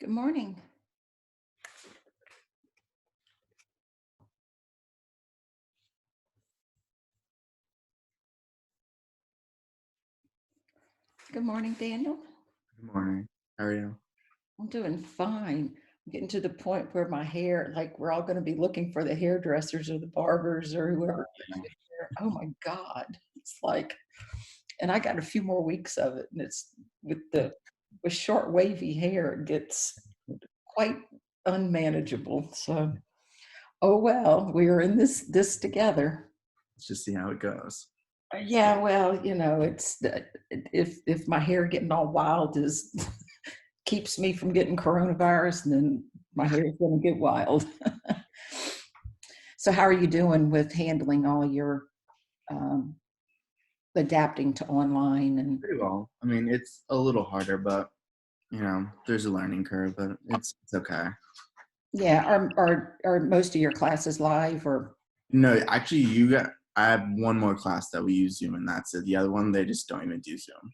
Good morning. Good morning, Daniel. Good morning. How are you? I'm doing fine. I'm getting to the point where my hair, like we're all going to be looking for the hairdressers or the barbers or whoever. Oh my God. It's like, and I got a few more weeks of it. And it's with short wavy hair, it gets quite unmanageable. So, oh well, we are in this together. Let's just see how it goes. Yeah, well, it's if my hair getting all wild is keeps me from getting coronavirus, and then my hair is going to get wild. So, how are you doing with handling all your um, adapting to online? And Pretty well. I mean, it's a little harder, but there's a learning curve, but it's okay. yeah, are most of your classes live, or No, actually, I have one more class that we use Zoom, and that's it. The other one, they just don't even do Zoom.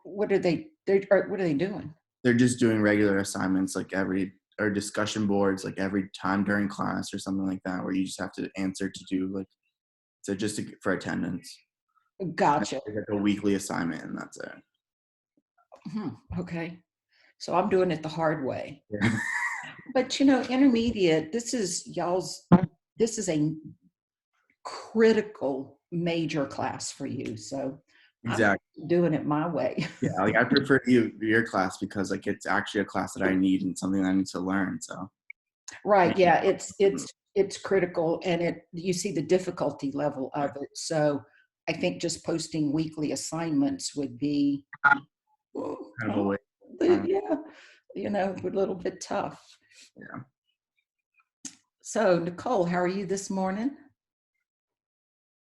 what are they? What are they doing? They're just doing regular assignments, or discussion boards, like every time during class or something like that, where you just have to answer to do for attendance. Gotcha. It's like a weekly assignment, and that's it. Okay, so I'm doing it the hard way. Yeah. But intermediate. This is a critical major class for you. So I'm Exactly. doing it my way. Yeah, like I prefer your class because like it's actually a class that I need and something that I need to learn. So Right. Yeah. It's critical, and you see the difficulty level of it. So I think just posting weekly assignments would be, kind of a way. yeah, a little bit tough. Yeah. So Nicole, how are you this morning?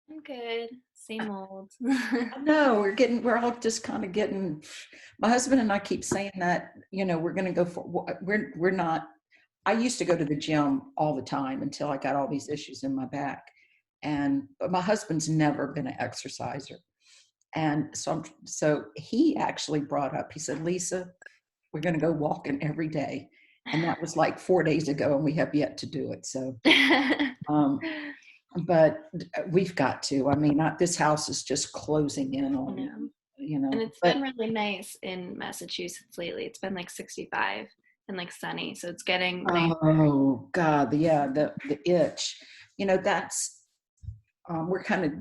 I'm good. Same old. No, we're all just kind of getting, my husband and I keep saying that, we're going to go for, we're not, I used to go to the gym all the time until I got all these issues in my back. But my husband's never been an exerciser. And so he actually brought up, he said, Lisa, we're going to go walking every day. And that was like 4 days ago, and we have yet to do it. So, um, but we've got to. I mean, this house is just closing in on me, And it's but been really nice in Massachusetts lately. It's been like 65 and like sunny, so it's getting nice. oh God, yeah, the itch. That's we're kind of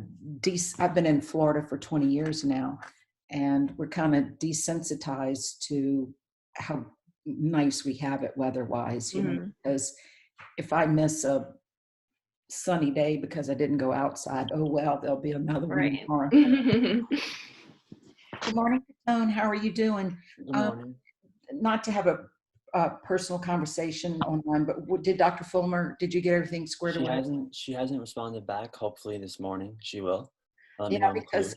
I've been in Florida for 20 years now, and we're kind of desensitized to how nice we have it weather-wise, because if I miss a sunny day because I didn't go outside, oh well, there'll be another one tomorrow. Good morning, Tone. How are you doing? Good morning. Not to have a personal conversation online, but did Dr. Fulmer, did you get everything squared away? She hasn't responded back. Hopefully this morning she will. Because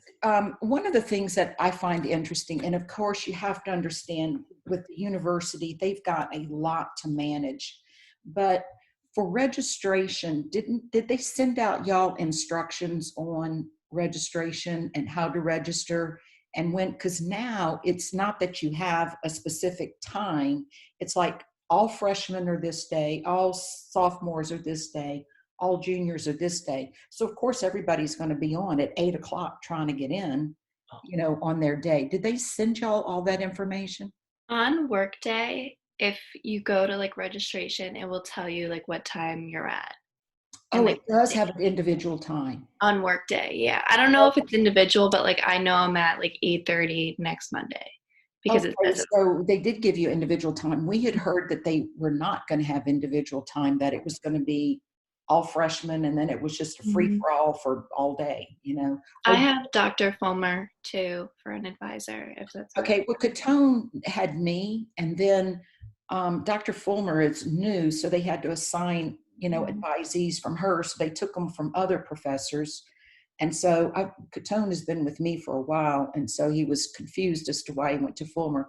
one of the things that I find interesting, and of course you have to understand with the university, they've got a lot to manage, but for registration, did they send out y'all instructions on registration and how to register and when? Because now it's not that you have a specific time. It's like all freshmen are this day, all sophomores are this day, all juniors are this day. So of course everybody's going to be on at 8 o'clock trying to get in, on their day. Did they send y'all all that information? On Workday, if you go to like registration, it will tell you like what time you're at. Oh, it does have an individual time. On Workday, yeah. I don't know if it's individual, but like I know I'm at like 8:30 next Monday because it says so they did give you individual time. We had heard that they were not going to have individual time, that it was going to be all freshmen, and then it was just a free for all for all day, I have Dr. Fulmer too for an advisor, if that's okay. Well, Catone had me, and then Dr. Fulmer is new, so they had to assign, advisees from her. So they took them from other professors. And so Catone has been with me for a while, and so he was confused as to why he went to Fulmer.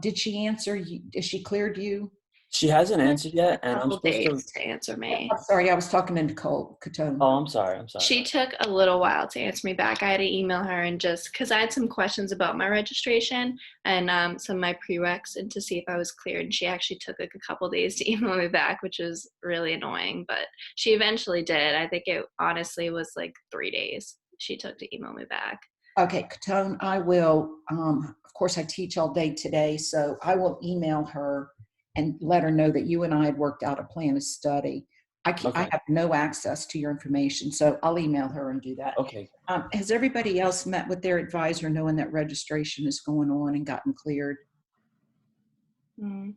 Did she answer you? Is she cleared you? She hasn't answered yet, and I'm Couple supposed to. days to answer me. I'm sorry, I was talking to Nicole Catone. Oh, I'm sorry. I'm sorry. She took a little while to answer me back. I had to email her and just because I had some questions about my registration and some of my prereqs and to see if I was cleared. And she actually took like a couple days to email me back, which was really annoying. But she eventually did. I think it honestly was like 3 days she took to email me back. Okay, Catone, I will, of course, I teach all day today, so I will email her and let her know that you and I had worked out a plan of study. I Okay. have no access to your information, so I'll email her and do that. Okay. Has everybody else met with their advisor knowing that registration is going on and gotten cleared? Mm.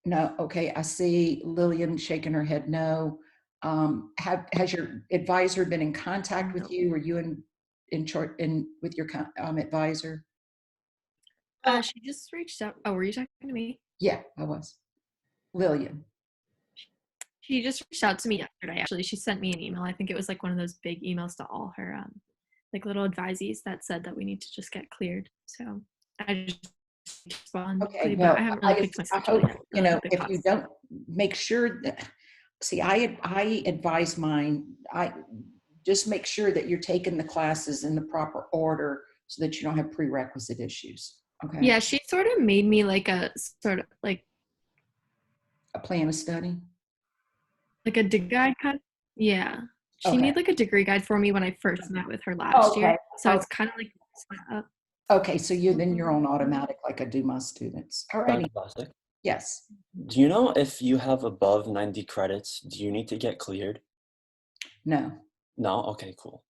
No, okay, I see Lillian shaking her head no. Has your advisor been in contact with you? Or you with your advisor? She just reached out. Oh, were you talking to me? Yeah, I was. Lillian. She just reached out to me yesterday. Actually, she sent me an email. I think it was like one of those big emails to all her like little advisees that said that we need to just get cleared. So I just respond. Okay, But well, I haven't really picked my I schedule hope, yet. you know, The if you class. don't make sure that, see, I advise mine, I just make sure that you're taking the classes in the proper order so that you don't have prerequisite issues. Okay. Yeah, she sort of made me like a sort of like A plan of study. a degree guide kind of. Yeah. She Okay. made like a degree guide for me when I first met with her last year. So it's kind of like set up. Okay, so you're on automatic like I do my students. All righty. Fantastic. Yes. Do you know if you have above 90 credits, do you need to get cleared? No. No? Okay, cool.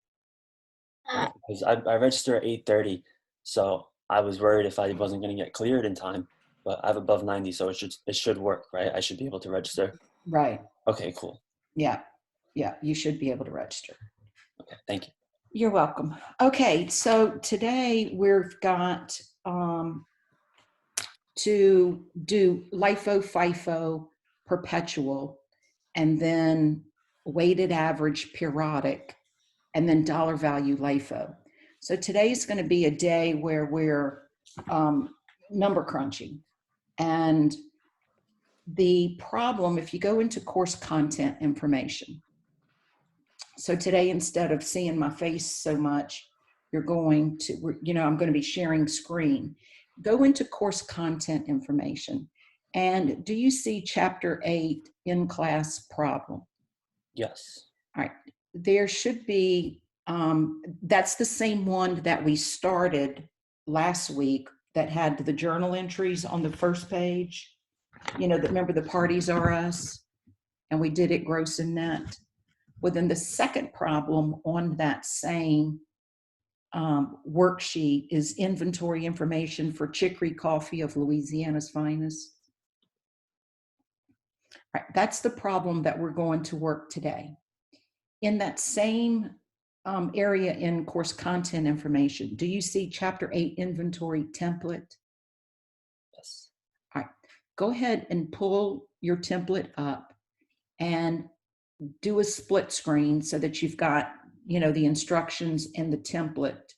Because I register at 8:30, so I was worried if I wasn't going to get cleared in time. But I have above 90, so it should work, right? I should be able to register. Right. Okay, cool. Yeah. Yeah. You should be able to register. Okay, thank you. You're welcome. Okay, so today we've got to do LIFO, FIFO, perpetual, and then weighted average periodic, and then dollar value LIFO. So today's going to be a day where we're number crunching. And the problem, if you go into course content information, so today, instead of seeing my face so much, you're going to, I'm going to be sharing screen. Go into course content information. And do you see chapter 8 in class problem? Yes. All right. There should be, that's the same one that we started last week that had the journal entries on the first page. Remember the parties are us? And we did it gross and net. Well, then the second problem on that same worksheet is inventory information for chicory coffee of Louisiana's finest. Right, that's the problem that we're going to work today. In that same area in course content information, do you see chapter 8 inventory template? Yes. All right, go ahead and pull your template up and do a split screen so that you've got, the instructions and the template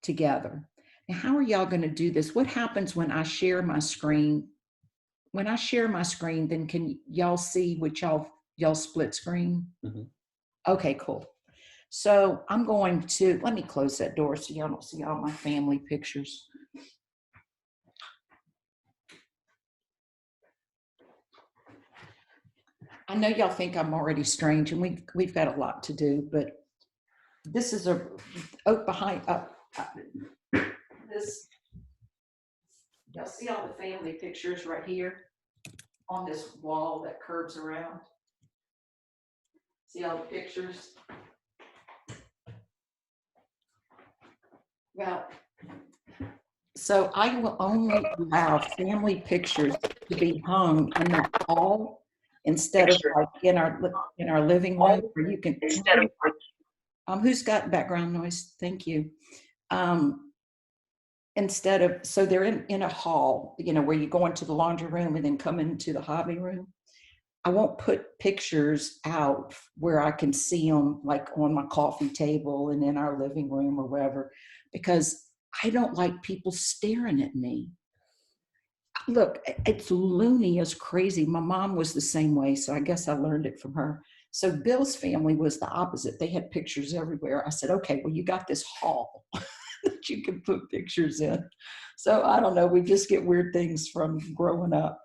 together. Now, how are y'all going to do this? What happens when I share my screen? When I share my screen, then can y'all see what y'all split screen? Mm-hmm. Okay, cool. So I'm going to, let me close that door so y'all don't see all my family pictures. I know y'all think I'm already strange, and we've got a lot to do, but this is behind this. Y'all see all the family pictures right here on this wall that curves around? See all the pictures? Well, so I will only allow family pictures to be hung in the hall instead of like in our living room where you can. Who's got background noise? Thank you. Instead of, so they're in a hall, where you go into the laundry room and then come into the hobby room. I won't put pictures out where I can see them, like on my coffee table and in our living room or wherever, because I don't like people staring at me. Look, it's loony as crazy. My mom was the same way, so I guess I learned it from her. So Bill's family was the opposite. They had pictures everywhere. I said, okay, well, you got this hall that you can put pictures in. So I don't know. We just get weird things from growing up,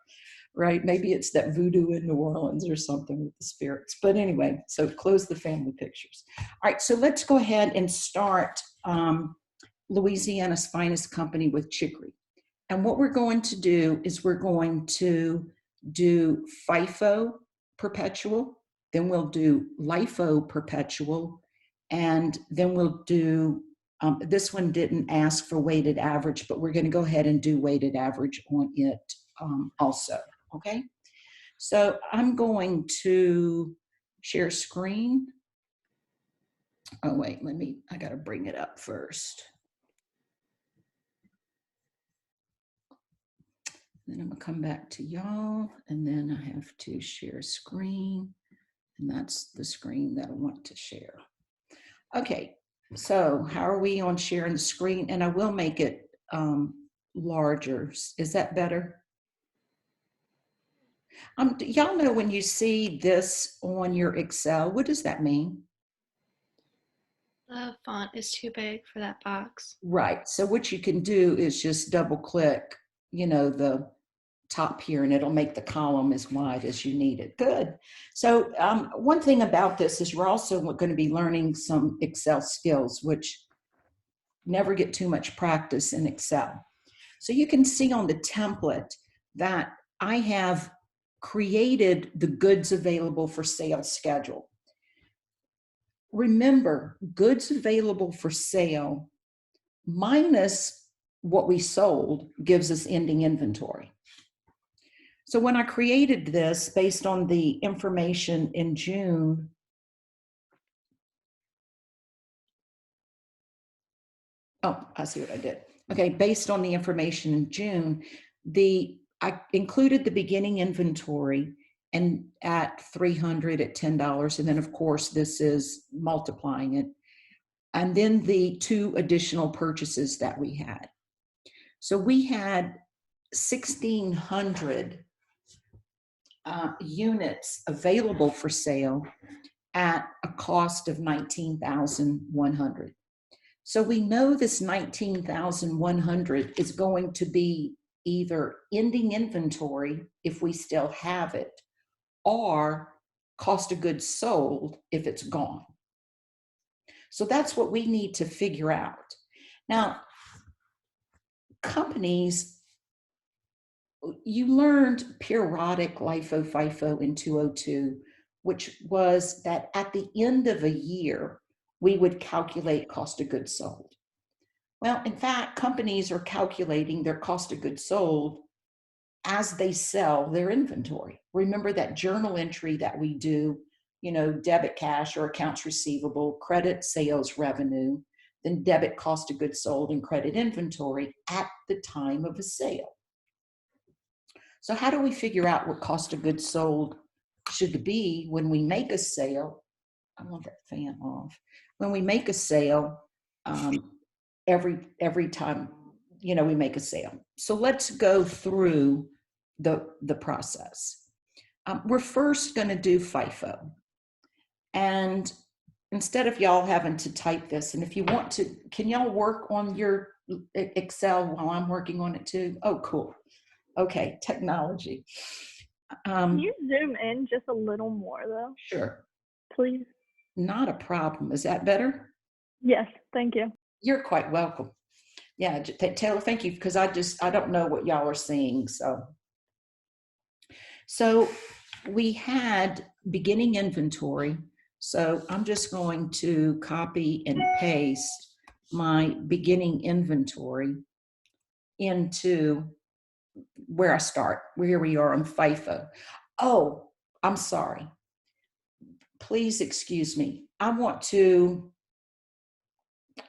right? Maybe it's that voodoo in New Orleans or something with the spirits. But anyway, so close the family pictures. All right, so let's go ahead and start Louisiana's finest company with chicory. And what we're going to do is we're going to do FIFO perpetual, then we'll do LIFO perpetual, and then we'll do, this one didn't ask for weighted average, but we're going to go ahead and do weighted average on it also, okay? So I'm going to share screen. Oh, wait, I got to bring it up first. Then I'm gonna come back to y'all, and then I have to share screen, and that's the screen that I want to share. Okay, so how are we on sharing the screen? And I will make it larger. Is that better? Y'all know when you see this on your Excel, what does that mean? The font is too big for that box. Right, so what you can do is just double click, the top here, and it'll make the column as wide as you need it. Good. So one thing about this is we're also going to be learning some Excel skills, which never get too much practice in Excel. So you can see on the template that I have created the goods available for sale schedule. Remember, goods available for sale minus what we sold gives us ending inventory. So when I created this based on the information in June, oh, I see what I did. Okay, based on the information in June, I included the beginning inventory and at 300 at $10, and then of course this is multiplying it, and then the 2 additional purchases that we had. So we had 1,600 units available for sale at a cost of $19,100. So we know this $19,100 is going to be either ending inventory if we still have it, or cost of goods sold if it's gone. So that's what we need to figure out. Now, companies, you learned periodic LIFO, FIFO in 202, which was that at the end of a year, we would calculate cost of goods sold. Well, in fact, companies are calculating their cost of goods sold as they sell their inventory. Remember that journal entry that we do, debit cash or accounts receivable, credit sales revenue, then debit cost of goods sold and credit inventory at the time of a sale. So how do we figure out what cost of goods sold should be when we make a sale? I want that fan off. When we make a sale, every time, we make a sale. So let's go through the process. We're first going to do FIFO. And instead of y'all having to type this, and if you want to, can y'all work on your Excel while I'm working on it too? Oh, cool. Okay, technology. Can you zoom in just a little more though? Sure. Please. Not a problem. Is that better? Yes, thank you. You're quite welcome. Yeah, Taylor, thank you, because I don't know what y'all are seeing. So we had beginning inventory. So I'm just going to copy and paste my beginning inventory into where I start. Here we are on FIFO. Oh, I'm sorry. Please excuse me. I want to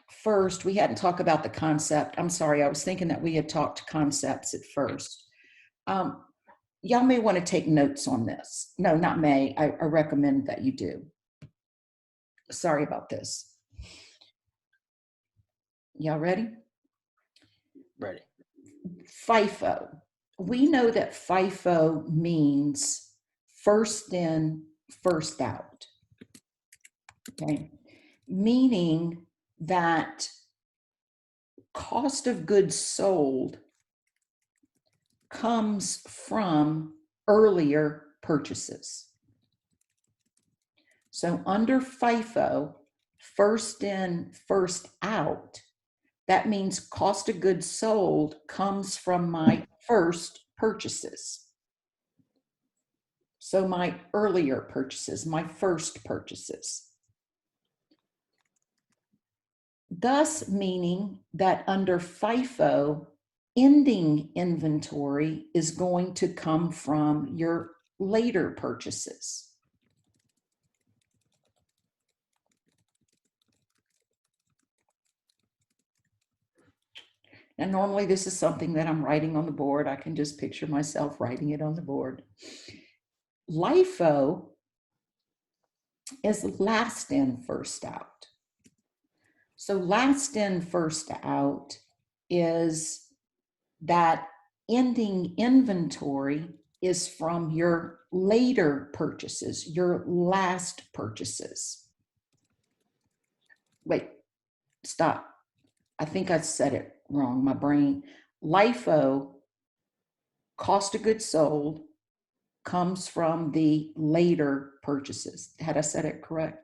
first, we hadn't talked about the concept. I'm sorry. I was thinking that we had talked concepts at first. Y'all may want to take notes on this. No, not may. I recommend that you do. Sorry about this. Y'all ready? Ready. FIFO. we know that FIFO means first in, first out. Okay, meaning that cost of goods sold comes from earlier purchases. So under FIFO, first in, first out, that means cost of goods sold comes from my first purchases. So my earlier purchases, my first purchases. Thus meaning that under FIFO, ending inventory is going to come from your later purchases. And normally this is something that I'm writing on the board. I can just picture myself writing it on the board. LIFO is last in, first out. So last in, first out is that ending inventory is from your later purchases, your last purchases. Wait, stop. I think I said it wrong, my brain. LIFO, cost of goods sold, comes from the later purchases. Had I said it correct?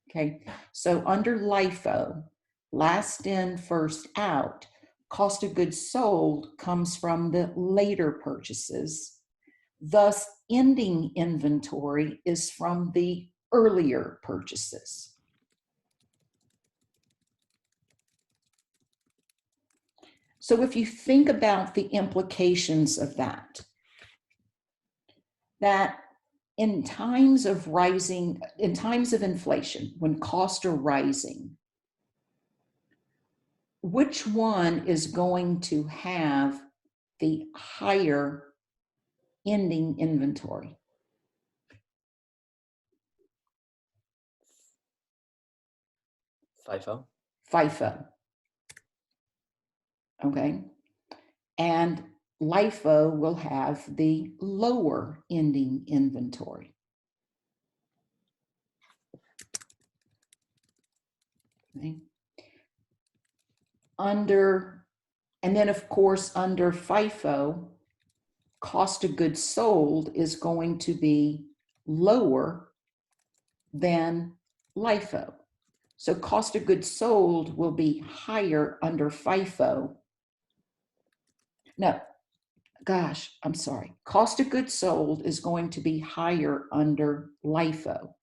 Okay, so under LIFO, last in, first out, cost of goods sold comes from the later purchases. Thus, ending inventory is from the earlier purchases. So if you think about the implications of that in times of inflation, when costs are rising, which one is going to have the higher ending inventory? FIFO. FIFO. Okay. And LIFO will have the lower ending inventory. Okay. And then of course, under FIFO, cost of goods sold is going to be lower than LIFO. So cost of goods sold will be higher under FIFO. No, gosh, I'm sorry. Cost of goods sold is going to be higher under LIFO.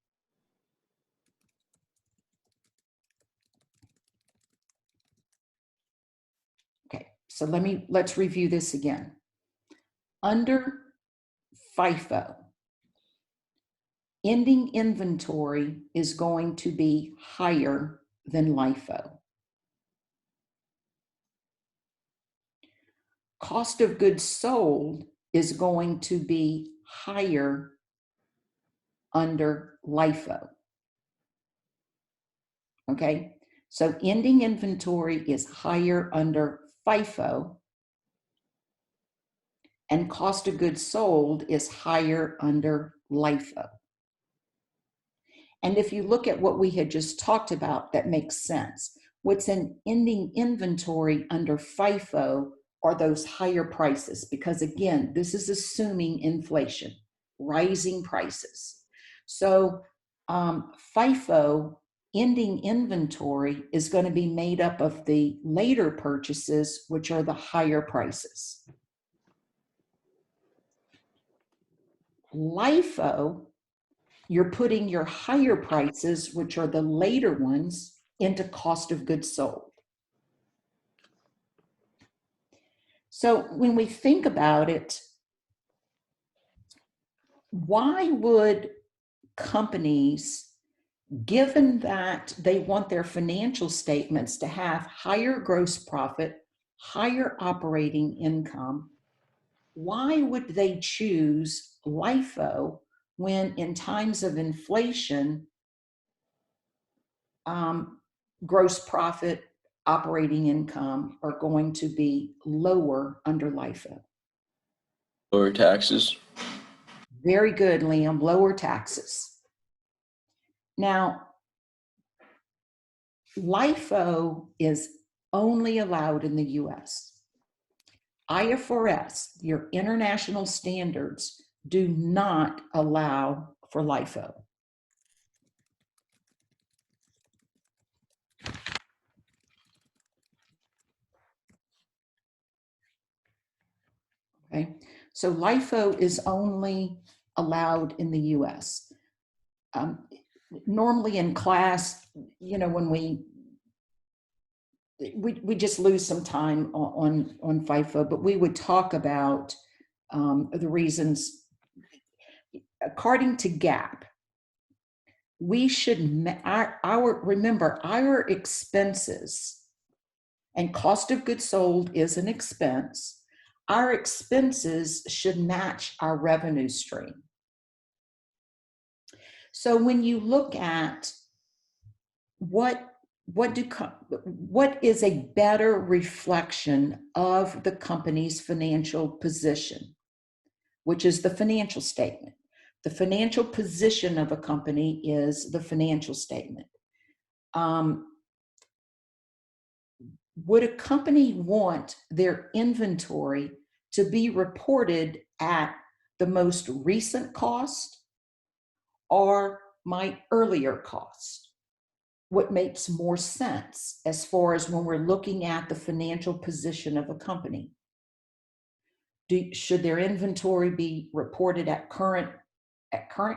Okay, so let's review this again. Under FIFO, ending inventory is going to be higher than LIFO. Cost of goods sold is going to be higher under LIFO. Okay, so ending inventory is higher under FIFO, and cost of goods sold is higher under LIFO. And if you look at what we had just talked about, that makes sense. What's in ending inventory under FIFO are those higher prices, because again, this is assuming inflation, rising prices. So FIFO ending inventory is going to be made up of the later purchases, which are the higher prices. LIFO, you're putting your higher prices, which are the later ones, into cost of goods sold. So when we think about it, why would companies, given that they want their financial statements to have higher gross profit, higher operating income, why would they choose LIFO when in times of inflation, gross profit, operating income are going to be lower under LIFO? Lower taxes. Very good, Liam, lower taxes. Now, LIFO is only allowed in the US. IFRS, your international standards, do not allow for LIFO. Okay, so LIFO is only allowed in the US. Normally in class, you know, when we just lose some time on FIFO, but we would talk about the reasons. According to GAAP, we should, remember, our expenses, and cost of goods sold is an expense, our expenses should match our revenue stream. So when you look at what is a better reflection of the company's financial position, which is the financial statement. The financial position of a company is the financial statement. Would a company want their inventory to be reported at the most recent cost or my earlier cost? What makes more sense as far as when we're looking at the financial position of a company? Should their inventory be reported at current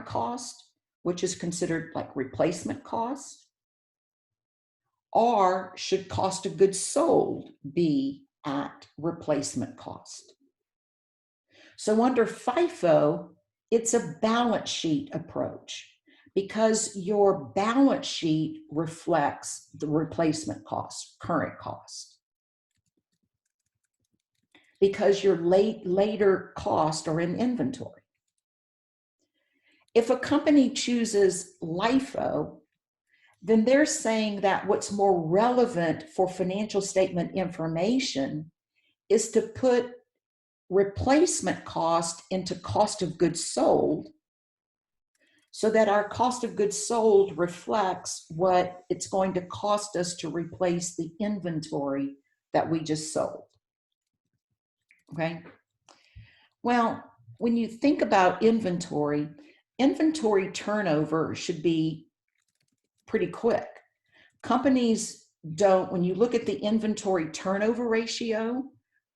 cost, which is considered like replacement cost? Or should cost of goods sold be at replacement cost? So under FIFO, it's a balance sheet approach because your balance sheet reflects the replacement cost, current cost. Because your later costs are in inventory. If a company chooses LIFO, then they're saying that what's more relevant for financial statement information is to put replacement cost into cost of goods sold so that our cost of goods sold reflects what it's going to cost us to replace the inventory that we just sold. Okay? Well, when you think about inventory turnover should be pretty quick. Companies don't, when you look at the inventory turnover ratio,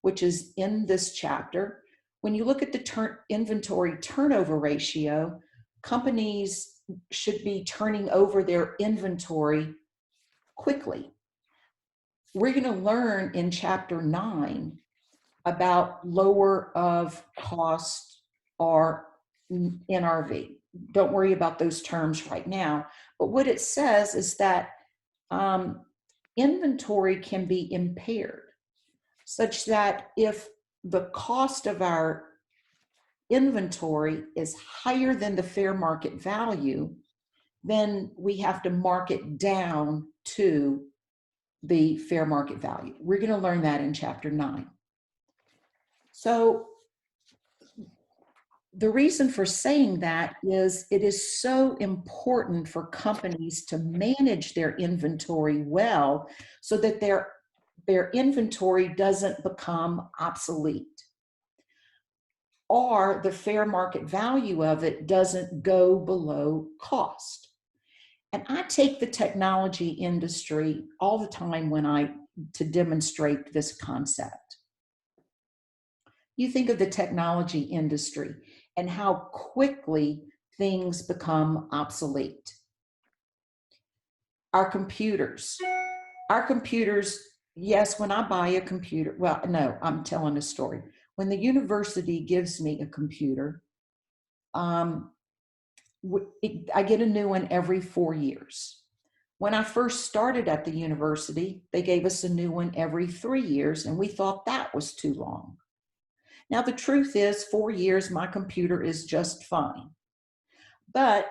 which is in this chapter, when you look at the inventory turnover ratio, companies should be turning over their inventory quickly. We're going to learn in chapter 9 about lower of cost or NRV. Don't worry about those terms right now. But what it says is that inventory can be impaired such that if the cost of our inventory is higher than the fair market value, then we have to mark it down to the fair market value. We're going to learn that in chapter 9. So the reason for saying that is it is so important for companies to manage their inventory well so that their inventory doesn't become obsolete or the fair market value of it doesn't go below cost. And I take the technology industry all the time to demonstrate this concept. You think of the technology industry and how quickly things become obsolete. Our computers, yes, when I buy a computer, well, no, I'm telling a story. When the university gives me a computer, I get a new one every 4 years. When I first started at the university, they gave us a new one every 3 years, and we thought that was too long. Now, the truth is 4 years, my computer is just fine. But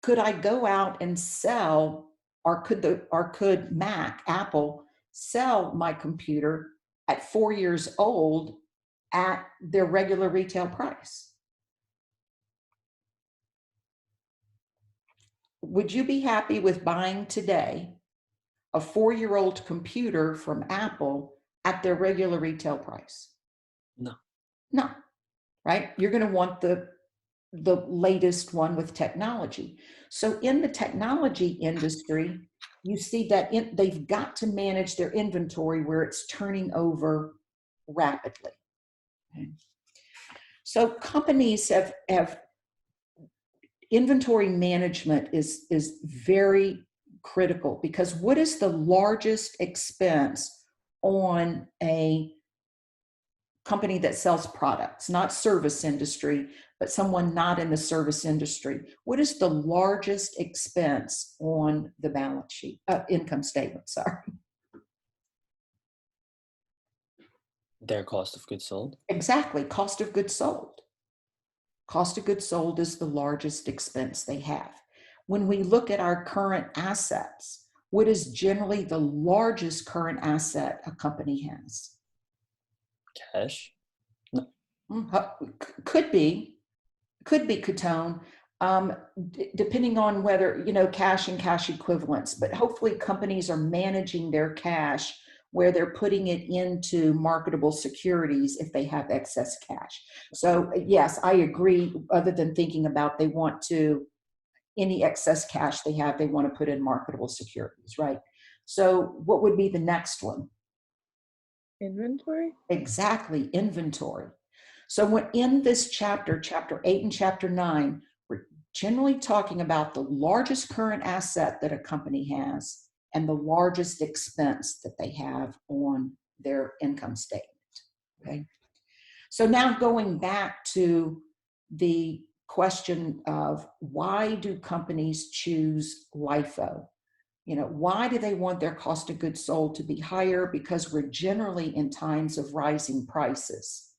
could I go out and sell, or could Apple sell my computer at 4 years old at their regular retail price. Would you be happy with buying today a 4-year-old computer from Apple at their regular retail price? No. No, right? You're going to want the latest one with technology. So in the technology industry, you see that they've got to manage their inventory where it's turning over rapidly. Okay. So companies have inventory management is very critical, because what is the largest expense on a company that sells products, not service industry, but someone not in the service industry? What is the largest expense on the balance sheet, income statement, sorry? Their cost of goods sold. Exactly, cost of goods sold. Cost of goods sold is the largest expense they have. When we look at our current assets, what is generally the largest current asset a company has? Cash. No. Could be Catone, depending on whether, cash and cash equivalents, but hopefully companies are managing their cash where they're putting it into marketable securities if they have excess cash. So yes, I agree, other than thinking about any excess cash they have, they want to put in marketable securities, right? So what would be the next one? Inventory? Exactly, inventory. So when in this chapter 8 and chapter 9, we're generally talking about the largest current asset that a company has and the largest expense that they have on their income statement, okay? So now going back to the question of why do companies choose LIFO? Why do they want their cost of goods sold to be higher? Because we're generally in times of rising prices.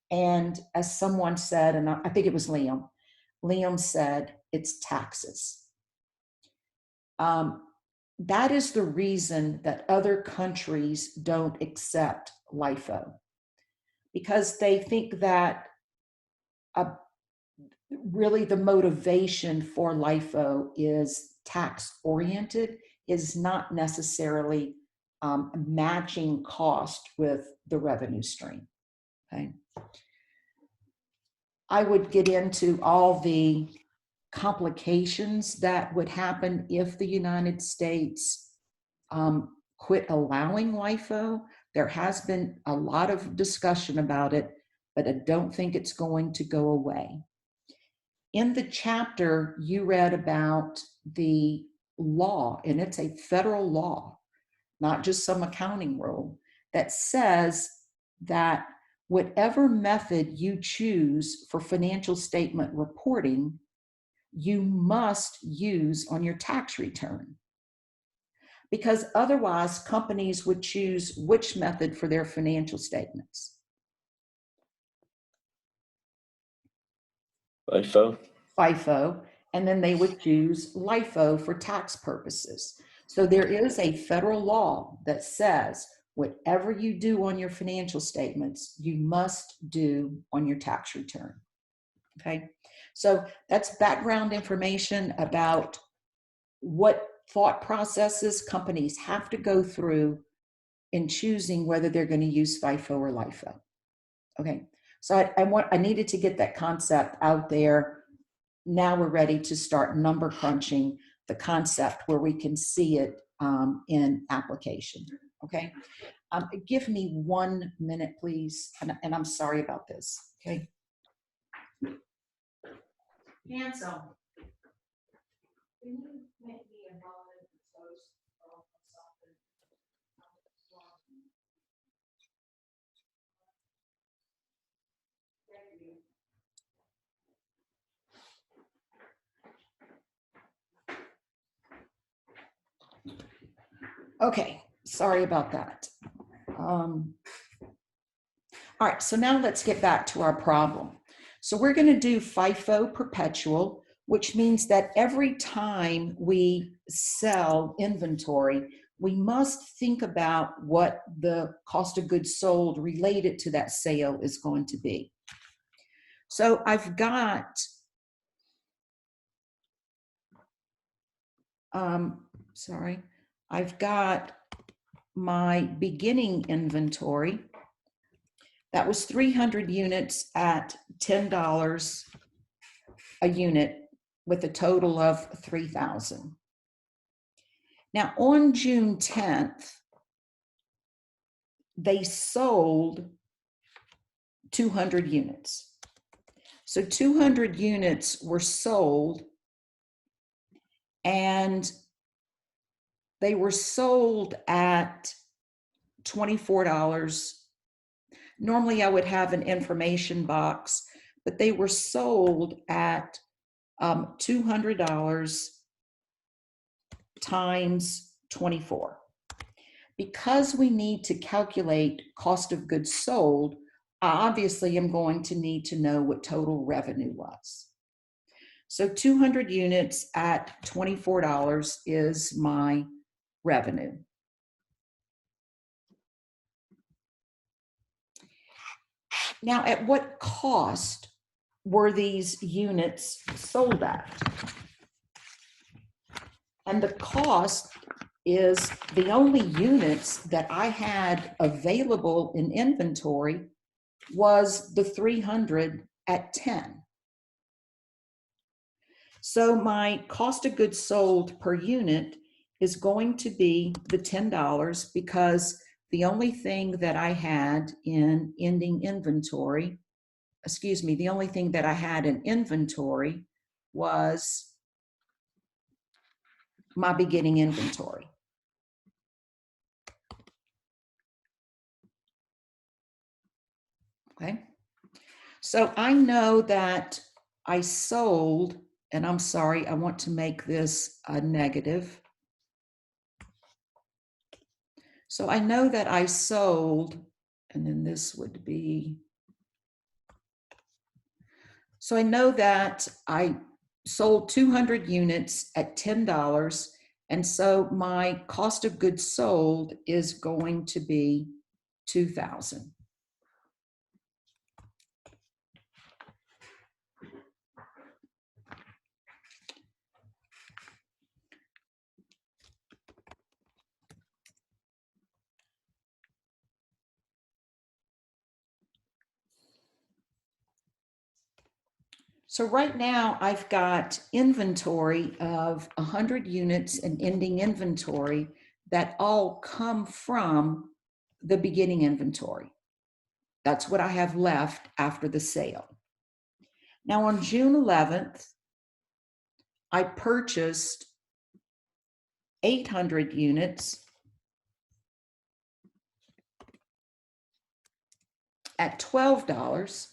And as someone said, and I think it was Liam said, it's taxes. That is the reason that other countries don't accept LIFO, because they think that really the motivation for LIFO is tax oriented, is not necessarily matching cost with the revenue stream. Okay. I would get into all the complications that would happen if the United States quit allowing LIFO. There has been a lot of discussion about it, but I don't think it's going to go away. In the chapter, you read about the law, and it's a federal law, not just some accounting rule, that says that whatever method you choose for financial statement reporting, you must use on your tax return. Because otherwise, companies would choose which method for their financial statements? FIFO. FIFO, and then they would choose LIFO for tax purposes. So there is a federal law that says whatever you do on your financial statements, you must do on your tax return. Okay, so that's background information about what thought processes companies have to go through in choosing whether they're going to use FIFO or LIFO. Okay, so I needed to get that concept out there. Now we're ready to start number crunching the concept where we can see it in application. Okay, give me 1 minute, please, and I'm sorry about this. Okay, Hansel, can you make me a moment of toast or something? Thank you. Okay, sorry about that. All right, so now let's get back to our problem. So we're going to do FIFO perpetual, which means that every time we sell inventory, we must think about what the cost of goods sold related to that sale is going to be. So I've got, I've got my beginning inventory. That was 300 units at $10 a unit with a total of 3,000. Now on June 10th, they sold 200 units. So 200 units were sold, and they were sold at $24. Normally I would have an information box, but they were sold at $200 times 24. Because we need to calculate cost of goods sold, I obviously am going to need to know what total revenue was. So 200 units at $24 is my revenue. Now, at what cost were these units sold at? And the cost is the only units that I had available in inventory was the 300 at 10. So my cost of goods sold per unit is going to be the $10 because the only thing that I had in ending inventory, the only thing that I had in inventory was my beginning inventory. Okay, so I know that I sold, and I'm sorry, I want to make this a negative. So I know that I sold, and then this would be, so I know that I sold 200 units at $10, and so my cost of goods sold is going to be $2,000. So right now I've got inventory of 100 units and ending inventory that all come from the beginning inventory. That's what I have left after the sale. Now on June 11th, I purchased 800 units at $12.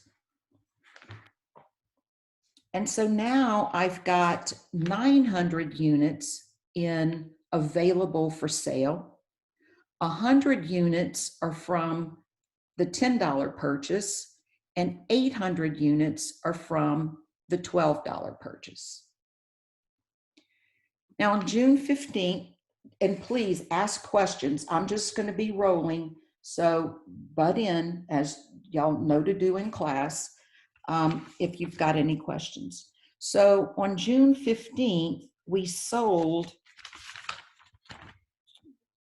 And so now I've got 900 units in available for sale. 100 units are from the $10 purchase, and 800 units are from the $12 purchase. Now on June 15th, and please ask questions. I'm just going to be rolling, so butt in, as y'all know to do in class, if you've got any questions. So on June 15th, we sold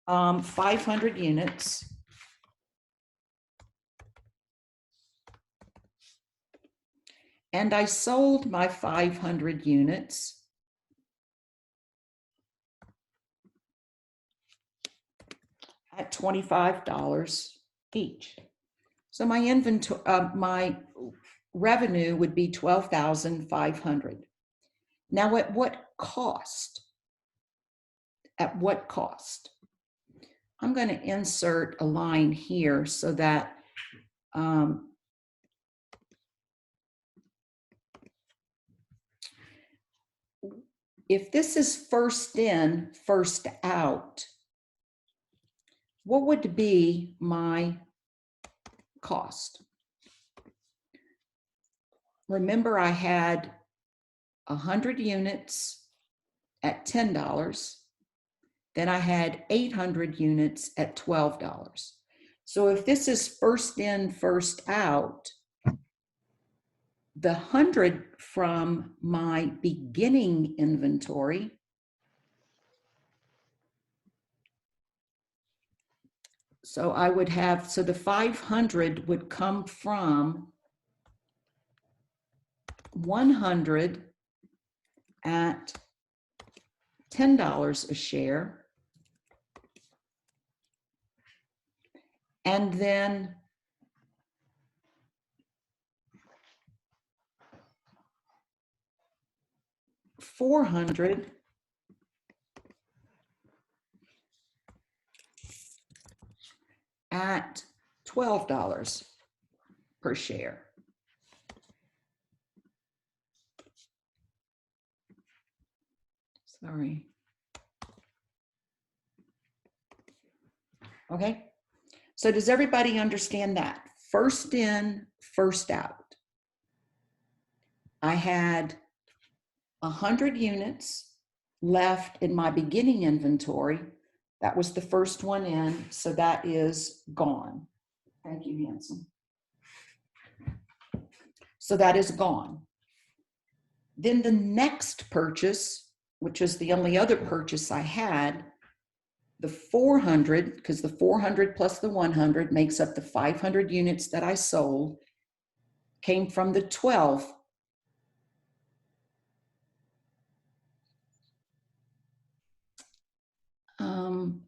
500 units. And I sold my 500 units at $25 each. So my inventory, my revenue would be $12,500. Now, at what cost? At what cost? I'm going to insert a line here so that if this is first in, first out, what would be my cost? Remember, I had 100 units at $10, Then I had 800 units at $12. So if this is first in, first out, the 100 from my beginning inventory so I would have, so the 500 would come from 100 at $10 a share. And then $400 at $12 per share. Sorry. Okay. So does everybody understand that? First in, first out. I had 100 units left in my beginning inventory. That was the first one in, so that is gone. Thank you, Hanson. So that is gone. Then the next purchase, which is the only other purchase I had, the 400, because the 400 plus the 100 makes up the 500 units that I sold, came from the 12.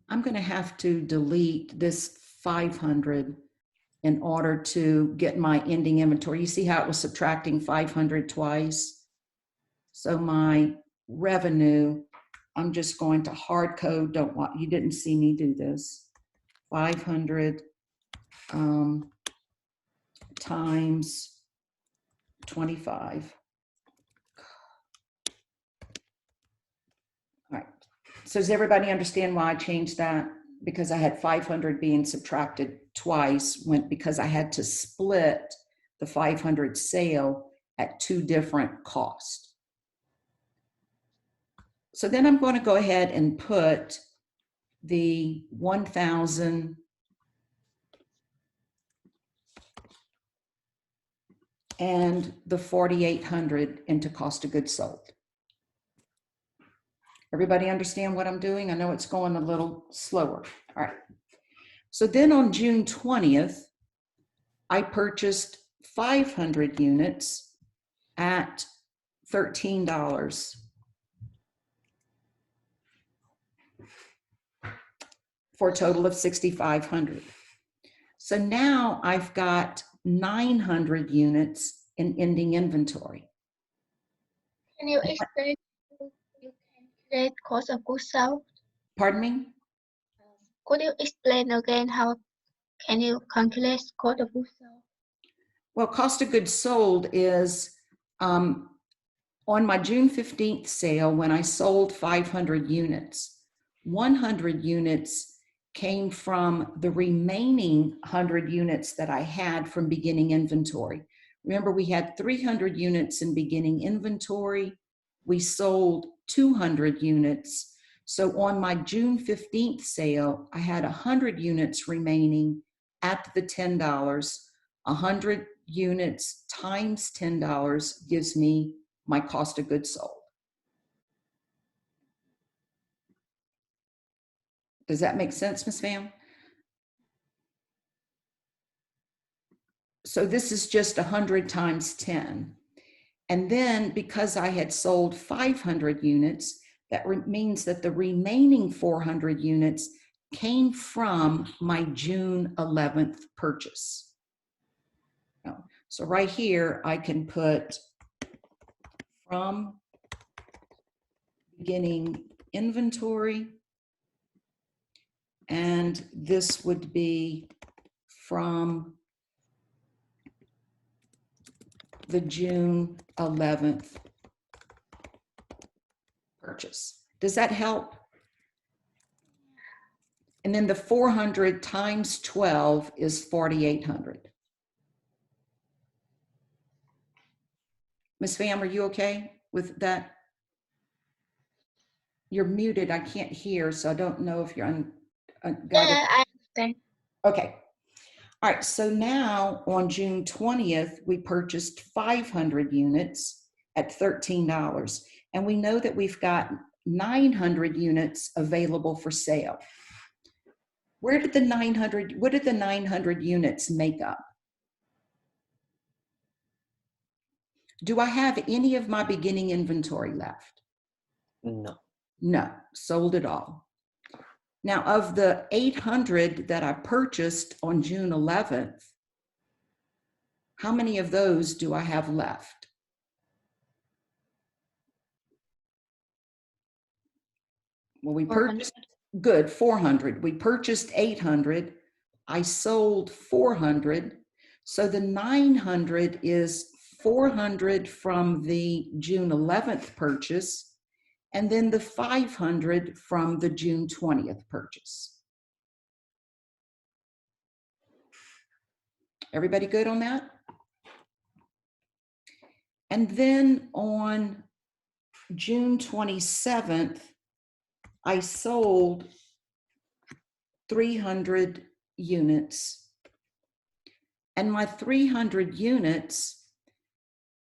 I'm going to have to delete this 500 in order to get my ending inventory. You see how it was subtracting 500 twice? So my revenue, I'm just going to hard code, you didn't see me do this. 500 times 25. All right, so does everybody understand why I changed that? Because I had 500 being subtracted twice because I had to split the 500 sale at two different costs. So then I'm going to go ahead and put the 1,000 and the 4,800 into cost of goods sold. Everybody understand what I'm doing? I know it's going a little slower. All right. So then on June 20th, I purchased 500 units at $13 for a total of 6,500. So now I've got 900 units in ending inventory. Can you explain how you calculate cost of goods sold? Pardon me? Could you explain again how can you calculate cost of goods sold? Well, cost of goods sold is on my June 15th sale, when I sold 500 units, 100 units came from the remaining 100 units that I had from beginning inventory. Remember, we had 300 units in beginning inventory. We sold 200 units. So on my June 15th sale, I had 100 units remaining at the $10. 100 units times $10 gives me my cost of goods sold. Does that make sense, Ms. Pham? So this is just 100 times 10. And then because I had sold 500 units, that means that the remaining 400 units came from my June 11th purchase. So right here, I can put from beginning inventory, and this would be from the June 11th purchase. Does that help? And then the 400 times 12 is 4,800. Ms. Pham, are you okay with that? You're muted. I can't hear, so I don't know if you're got it. Yeah, I understand. Okay. All right. So now on June 20th, we purchased 500 units at $13. And we know that we've got 900 units available for sale. What did the 900 units make up? Do I have any of my beginning inventory left? No. No, sold it all. Now, of the 800 that I purchased on June 11th, how many of those do I have left? Well, we 400. purchased, good, 400. We purchased 800. I sold 400. So the 900 is 400 from the June 11th purchase, and then the 500 from the June 20th purchase. Everybody good on that? And then on June 27th, I sold 300 units. And my 300 units,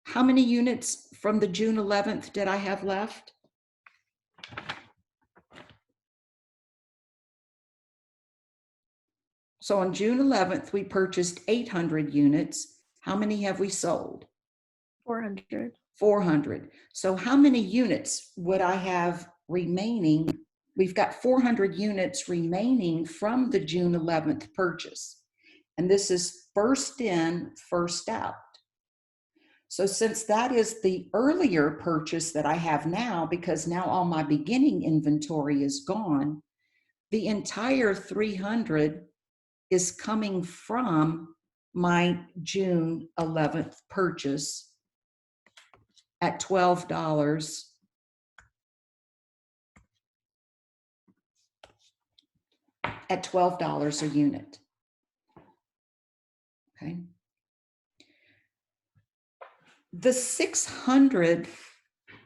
how many units from the June 11th did I have left? So on June 11th, we purchased 800 units. How many have we sold? 400. 400. So how many units would I have remaining? We've got 400 units remaining from the June 11th purchase. And this is first in, first out. So since that is the earlier purchase that I have now, because now all my beginning inventory is gone, the entire 300 is coming from my June 11th purchase at $12. At $12 a unit. Okay. The 600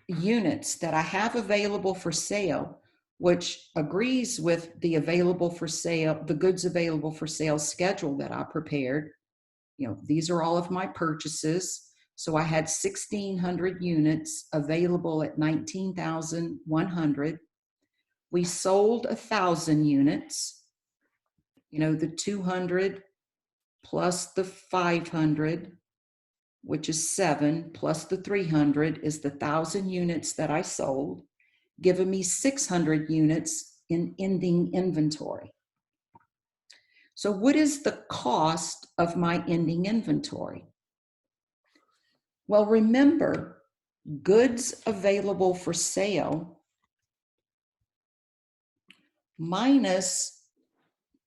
units that I have available for sale, which agrees with the available for sale, the goods available for sale schedule that I prepared. You know, these are all of my purchases. So I had 1,600 units available at $19,100. We sold 1,000 units. You know, the 200 plus the 500, which is 7, plus the 300 is the 1,000 units that I sold, giving me 600 units in ending inventory. So what is the cost of my ending inventory? Well, remember, goods available for sale minus,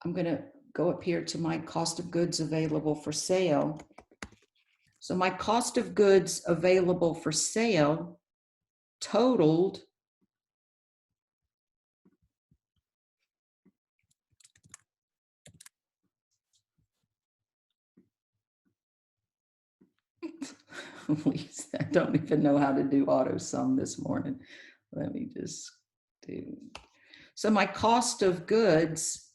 I'm going to go up here to my cost of goods available for sale. So my cost of goods available for sale totaled I don't even know how to do auto sum this morning. Let me just do. So my cost of goods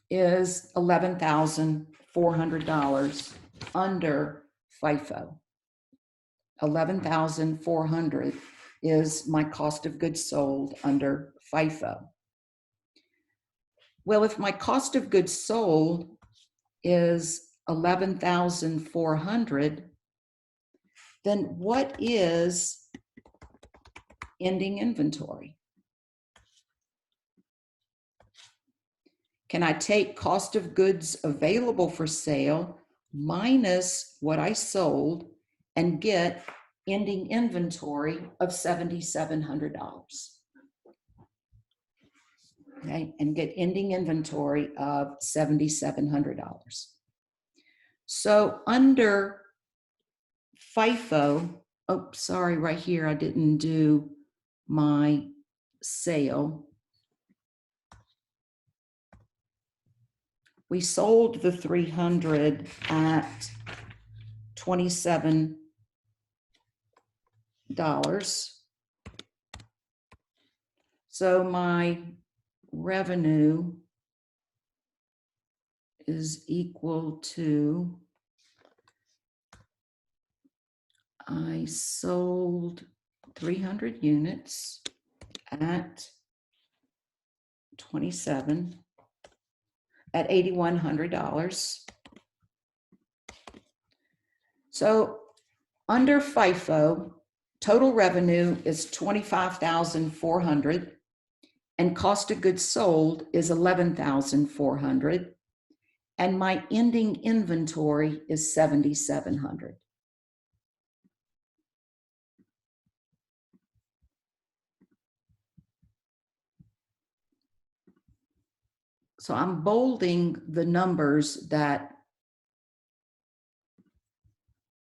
is $11,400 under FIFO. 11,400 is my cost of goods sold under FIFO. Well, if my cost of goods sold is 11,400, then what is ending inventory? Can I take cost of goods available for sale minus what I sold and get ending inventory of $7,700? Okay, and get ending inventory of $7,700. So under FIFO, oh, sorry, right here, I didn't do my sale. We sold the 300 at $27. So my revenue is equal to, I sold 300 units at 27 at $8,100. So under FIFO, total revenue is $25,400 and cost of goods sold is $11,400 and my ending inventory is $7,700. So I'm bolding the numbers that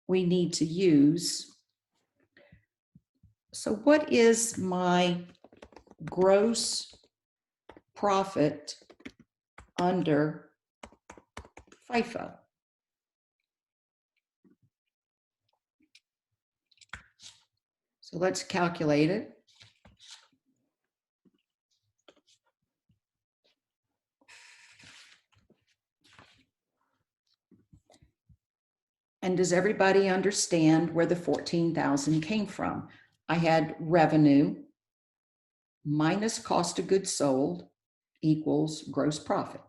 we need to use. So what is my gross profit under FIFO? So let's calculate it. And does everybody understand where the 14,000 came from? I had revenue minus cost of goods sold equals gross profit.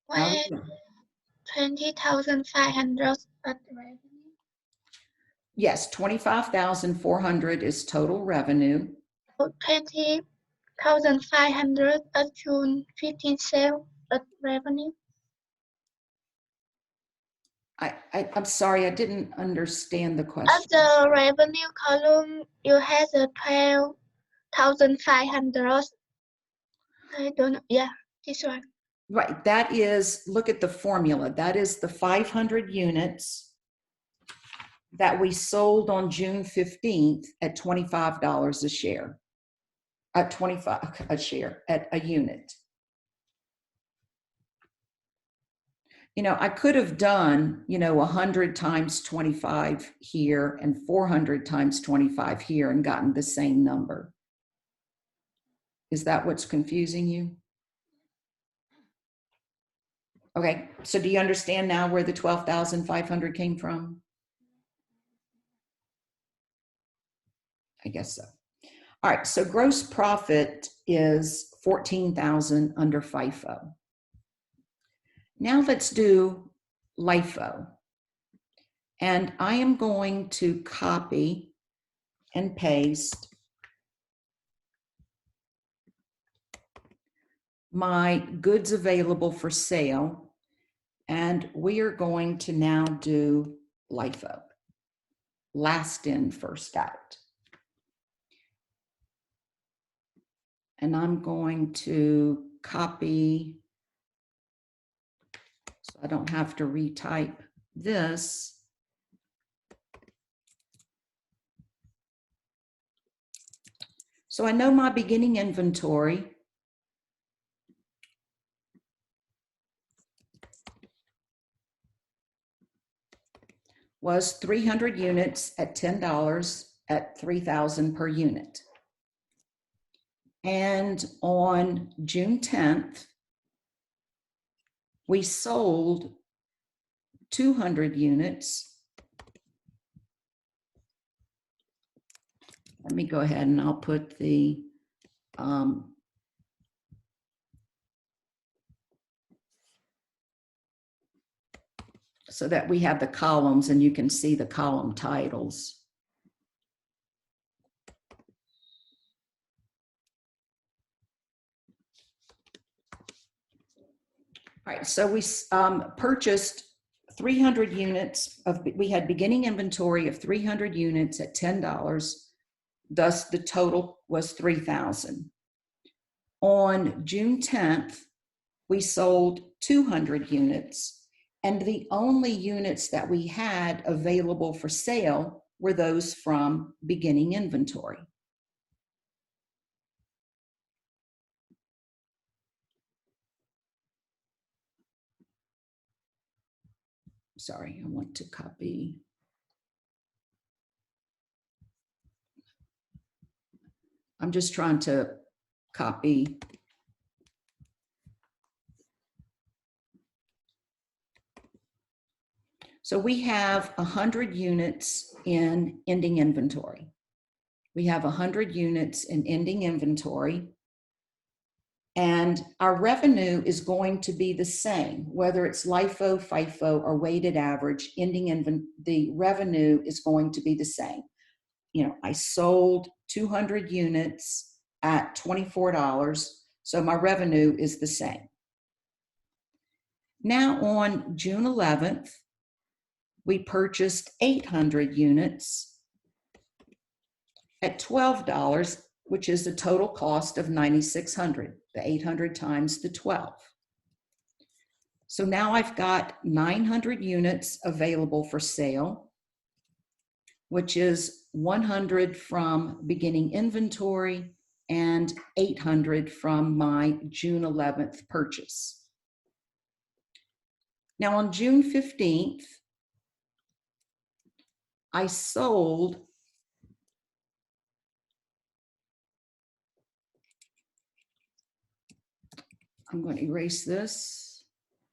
Where 20,500 at revenue? Yes, 25,400 is total revenue. 20,500 at June 15 sale at revenue. I'm sorry, I didn't understand the question. At the revenue column, you have the 12,500. I don't know. Yeah, this one. Right, that is, look at the formula. That is the 500 units that we sold on June 15th at $25 a share. At 25 a share, at a unit. You know, I could have done, 100 times 25 here and 400 times 25 here and gotten the same number. Is that what's confusing you? Okay, so do you understand now where the 12,500 came from? I guess so. All right, so gross profit is 14,000 under FIFO. Now let's do LIFO. And I am going to copy and paste my goods available for sale. And we are going to now do LIFO. Last in, first out. And I'm going to copy so I don't have to retype this. So I know my beginning inventory was 300 units at $10 at $3,000 per unit. And on June 10th, we sold 200 units. Let me go ahead and I'll put the so that we have the columns and you can see the column titles. All right, so we purchased 300 units we had beginning inventory of 300 units at $10. Thus the total was 3,000. On June 10th, we sold 200 units and the only units that we had available for sale were those from beginning inventory. Sorry, I want to copy. I'm just trying to copy. So we have 100 units in ending inventory. We have 100 units in ending inventory. And our revenue is going to be the same, whether it's LIFO, FIFO, or weighted average, the revenue is going to be the same. You know, I sold 200 units at $24, so my revenue is the same. Now on June 11th, we purchased 800 units at $12, which is the total cost of $9,600, the 800 times the 12. So now I've got 900 units available for sale, which is 100 from beginning inventory and 800 from my June 11th purchase. Now on June 15th, I sold I'm going to erase this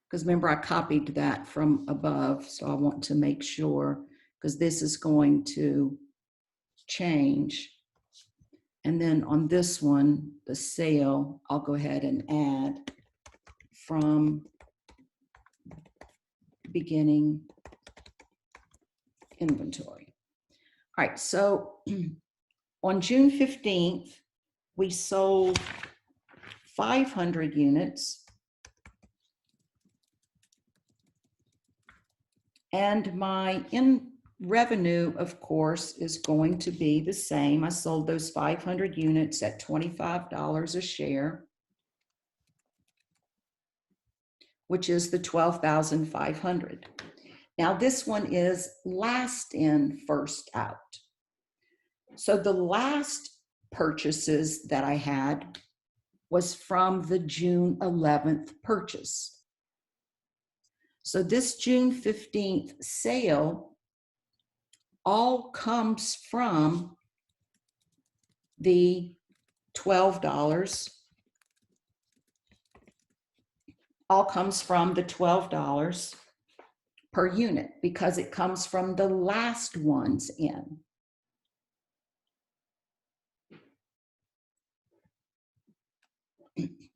because remember I copied that from above, so I want to make sure because this is going to change. And then on this one, the sale, I'll go ahead and add from beginning inventory. All right, so on June 15th, we sold 500 units. And my revenue, of course, is going to be the same. I sold those 500 units at $25 a share, which is the $12,500. Now this one is last in, first out. So the last purchases that I had was from the June 11th purchase. So this June 15th sale all comes from the $12, all comes from the $12 per unit because it comes from the last ones in.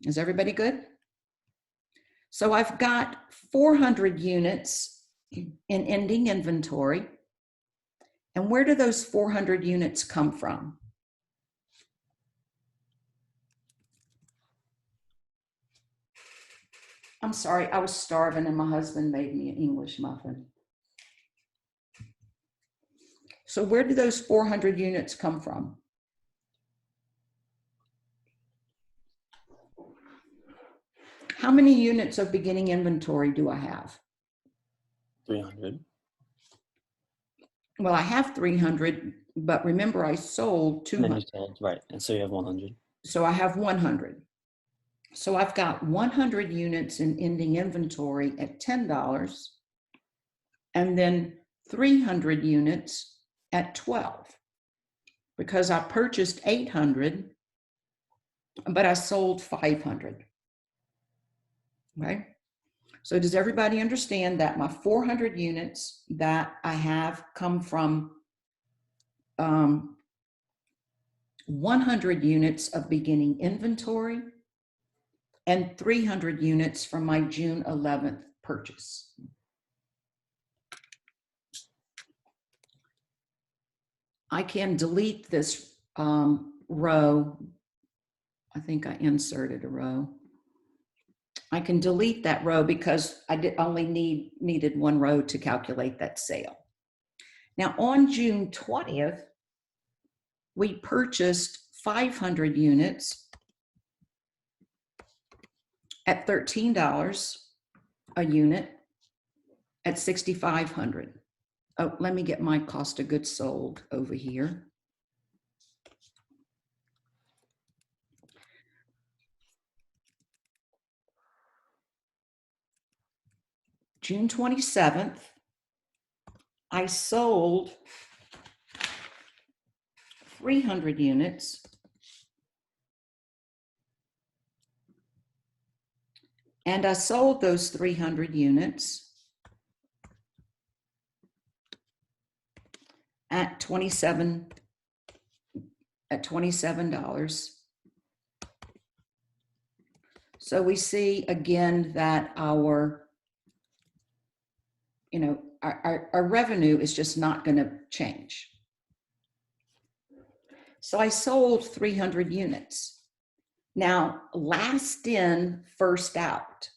Is everybody good? So I've got 400 units in ending inventory. And where do those 400 units come from? I'm sorry, I was starving and my husband made me an English muffin. So where do those 400 units come from? How many units of beginning inventory do I have? 300. Well, I have 300, but remember I sold 200. And then you sold, right, and so you have 100. So I have 100. So I've got 100 units in ending inventory at $10 and then 300 units at 12 because I purchased 800, but I sold 500. Okay. So does everybody understand that my 400 units that I have come from 100 units of beginning inventory and 300 units from my June 11th purchase? I can delete this row. I think I inserted a row. I can delete that row because I only needed one row to calculate that sale. Now on June 20th, we purchased 500 units at $13 a unit at $6,500. Oh, let me get my cost of goods sold over here. June 27th, I sold 300 units And I sold those 300 units at $27. So we see again that our, our revenue is just not going to change. So I sold 300 units. Now, last in, first out.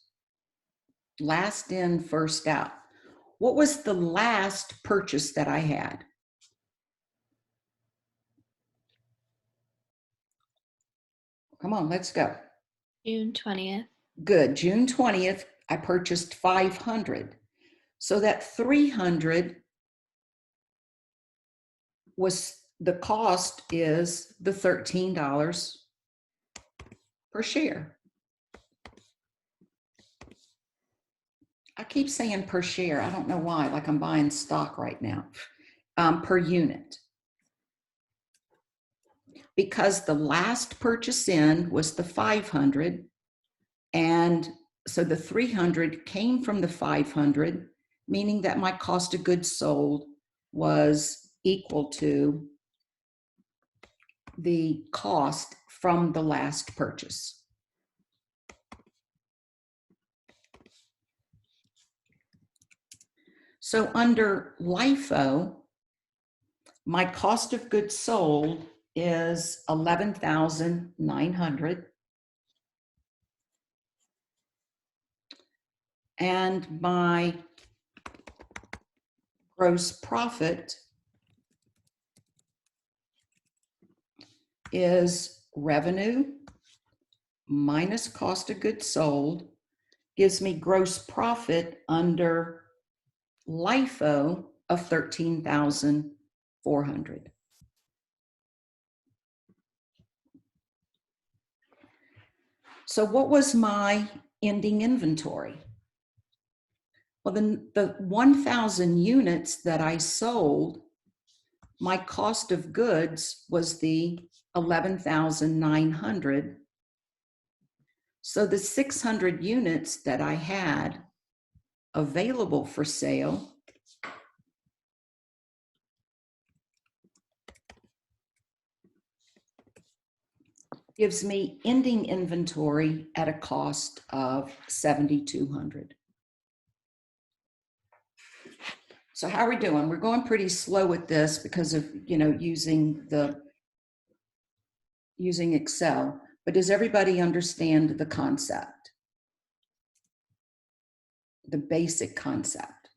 Last in, first out. What was the last purchase that I had? Come on, let's go. June 20th. Good. June 20th, I purchased 500. So that 300 was, the cost is the $13 per share. I keep saying per share. I don't know why, like I'm buying stock right now, per unit. Because the last purchase in was the 500, and so the 300 came from the 500, meaning that my cost of goods sold was equal to the cost from the last purchase. So under LIFO, my cost of goods sold is $11,900. And my gross profit is revenue minus cost of goods sold, gives me gross profit under LIFO of $13,400. So what was my ending inventory? Well, the 1,000 units that I sold, my cost of goods was the 11,900. So the 600 units that I had available for sale gives me ending inventory at a cost of 7,200. So how are we doing? We're going pretty slow with this because of, using Excel, but does everybody understand the concept? The basic concept.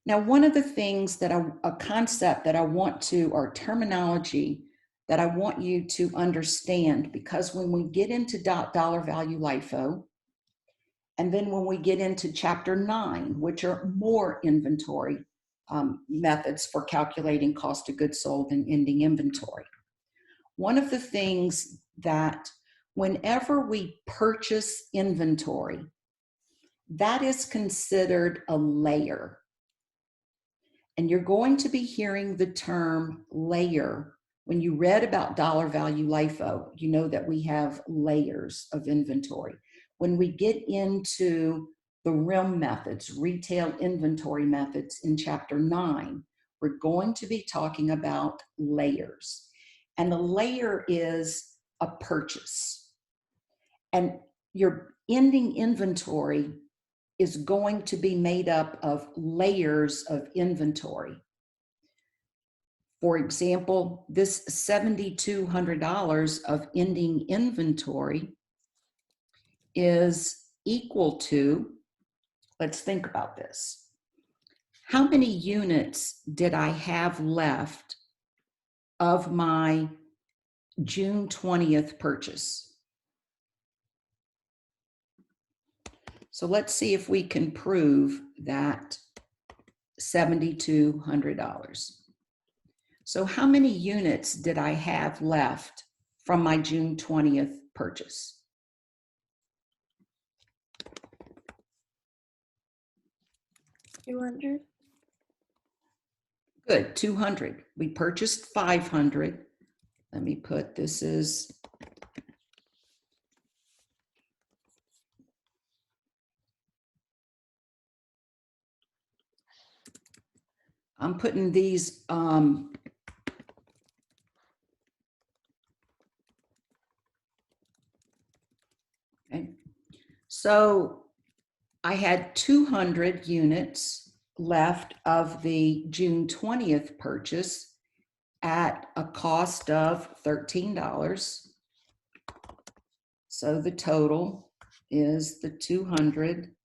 Now, one of the things that a concept that I want to, or terminology that I want you to understand, because when we get into dollar value LIFO, and then when we get into chapter 9, which are more inventory methods for calculating cost of goods sold and ending inventory. One of the things that whenever we purchase inventory, that is considered a layer. And you're going to be hearing the term layer. When you read about dollar value LIFO, you know that we have layers of inventory. When we get into the RIM methods, retail inventory methods in chapter 9, we're going to be talking about layers. And the layer is a purchase. And your ending inventory is going to be made up of layers of inventory. For example, this $7,200 of ending inventory is equal to, let's think about this. How many units did I have left of my June 20th purchase? So let's see if we can prove that $7,200. So how many units did I have left from my June 20th purchase? $200. Good, 200. We purchased 500. Let me put, this is I'm putting these, okay. So I had 200 units left of the June 20th purchase at a cost of $13. So the total is the 200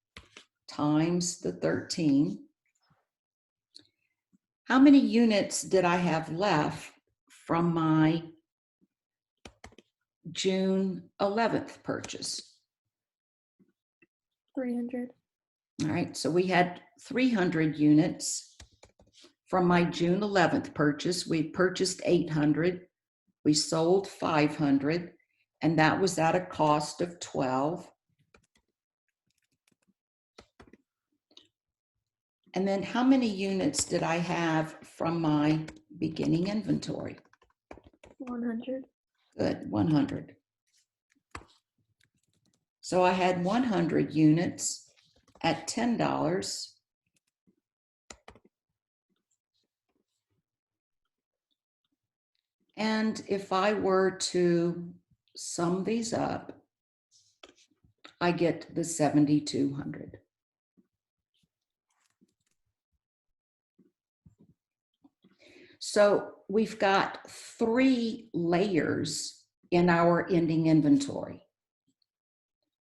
times the 13. How many units did I have left from my June 11th purchase? 300. All right, so we had 300 units from my June 11th purchase. We purchased 800, we sold 500, and that was at a cost of 12. And then how many units did I have from my beginning inventory? 100. Good, 100. So I had 100 units at $10. And if I were to sum these up, I get the 7,200. So we've got 3 layers in our ending inventory.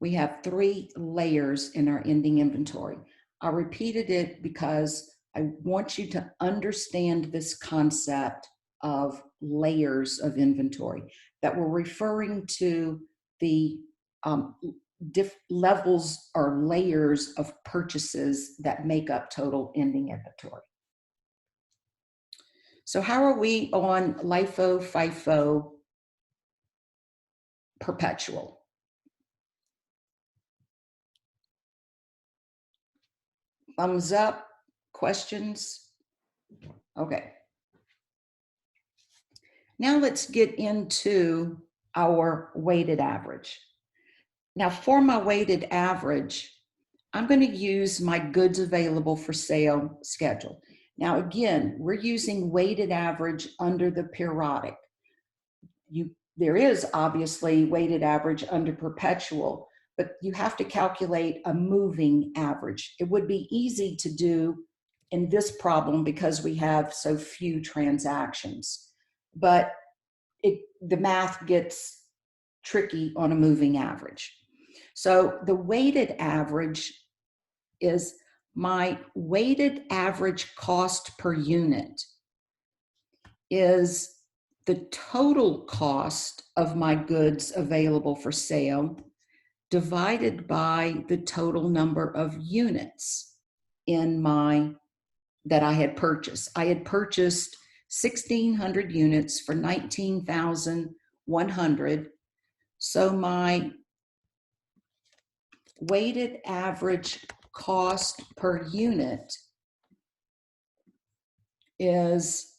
We have 3 layers in our ending inventory. I repeated it because I want you to understand this concept of layers of inventory, that we're referring to the levels or layers of purchases that make up total ending inventory. So how are we on LIFO, FIFO, perpetual? Thumbs up, questions? Okay. Now let's get into our weighted average. Now for my weighted average, I'm going to use my goods available for sale schedule. Now again, we're using weighted average under the periodic. There is obviously weighted average under perpetual, but you have to calculate a moving average. It would be easy to do in this problem because we have so few transactions, but the math gets tricky on a moving average. So the weighted average is my weighted average cost per unit is the total cost of my goods available for sale divided by the total number of units that I had purchased. I had purchased 1,600 units for $19,100. So my weighted average cost per unit is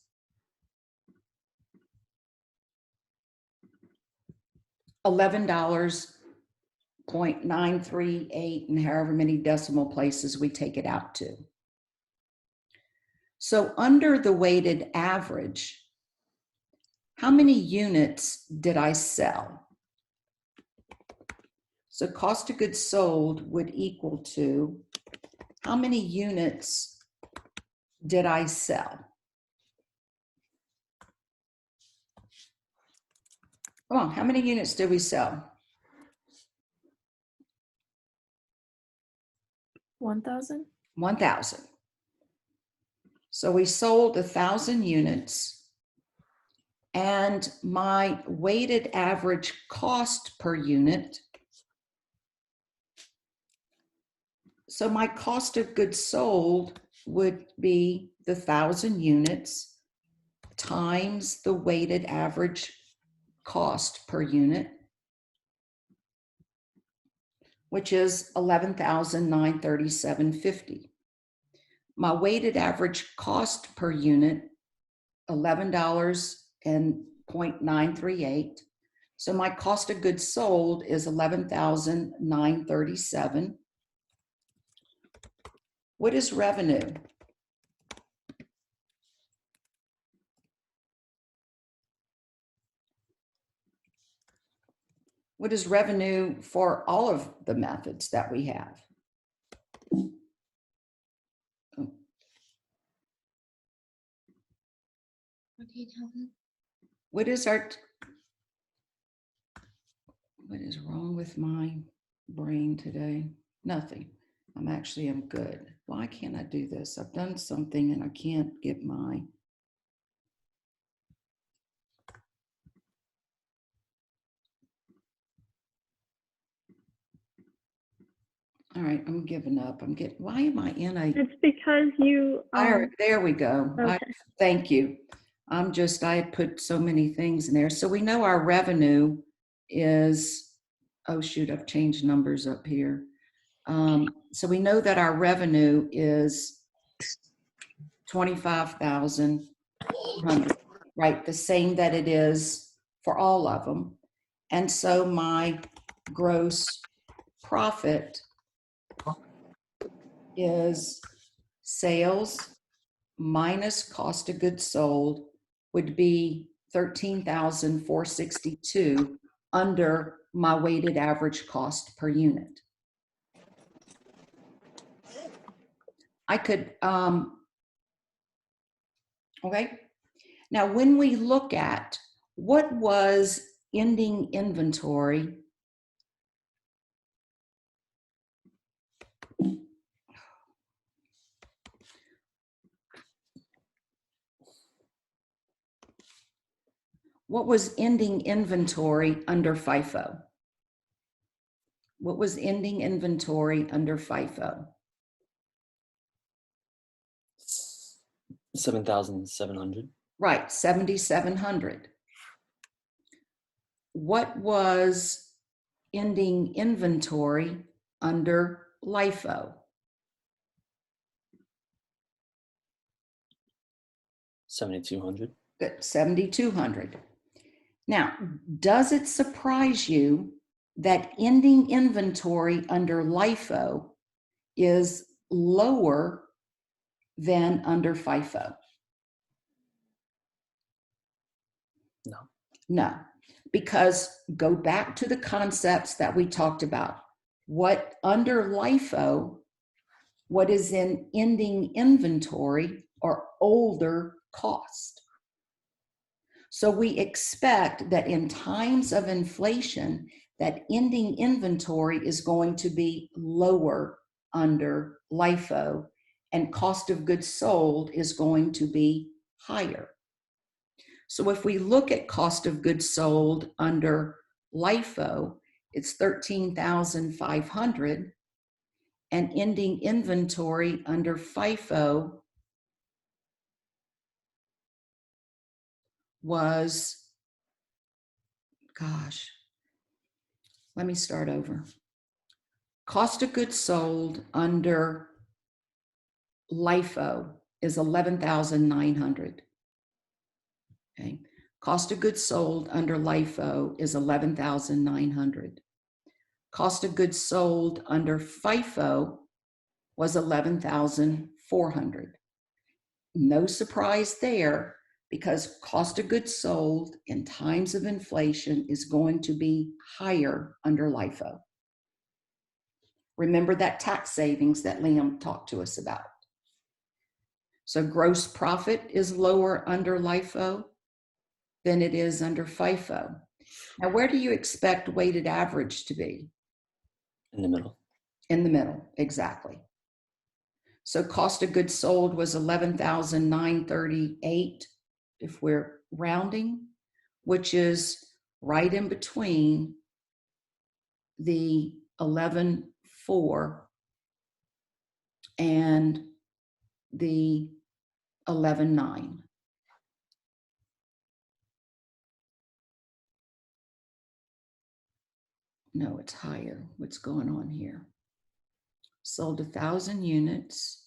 $11.938, and however many decimal places we take it out to. So under the weighted average, how many units did I sell? So cost of goods sold would equal to how many units did I sell? Come on, how many units did we sell? 1,000. 1,000. So we sold 1,000 units, and my weighted average cost per unit. So my cost of goods sold would be the 1,000 units times the weighted average cost per unit, which is $11,937.50. My weighted average cost per unit, $11.938. So my cost of goods sold is $11,937. What is revenue? What is revenue for all of the methods that we have? What is wrong with my brain today? Nothing. I'm good. Why can't I do this? I've done something and I can't get my. All right, I'm giving up. Why am I in a? It's because you. There we go. Okay. Thank you. I put so many things in there. So we know our revenue is, oh shoot, I've changed numbers up here. So we know that our revenue is 25,100, right? The same that it is for all of them. And so my gross profit is sales minus cost of goods sold would be 13,462 under my weighted average cost per unit. I could, okay. Now, when we look at what was ending inventory, what was ending inventory under FIFO? What was ending inventory under FIFO? 7,700. Right, 7,700. What was ending inventory under LIFO? 7,200. Good, 7,200. Now, does it surprise you that ending inventory under LIFO is lower than under FIFO? No. No, because go back to the concepts that we talked about. What under LIFO, what is in ending inventory are older cost. So we expect that in times of inflation, that ending inventory is going to be lower under LIFO and cost of goods sold is going to be higher. So if we look at cost of goods sold under LIFO, it's 13,500, and ending inventory under FIFO was, gosh, let me start over. Cost of goods sold under LIFO is 11,900. Okay. Cost of goods sold under LIFO is 11,900. Cost of goods sold under FIFO was 11,400. No surprise there, because cost of goods sold in times of inflation is going to be higher under LIFO. Remember that tax savings that Liam talked to us about. So gross profit is lower under LIFO than it is under FIFO. Now, where do you expect weighted average to be? In the middle. In the middle, exactly. So cost of goods sold was 11,938 if we're rounding, which is right in between the 11,400 and the 11,900. No, it's higher. What's going on here? Sold 1,000 units.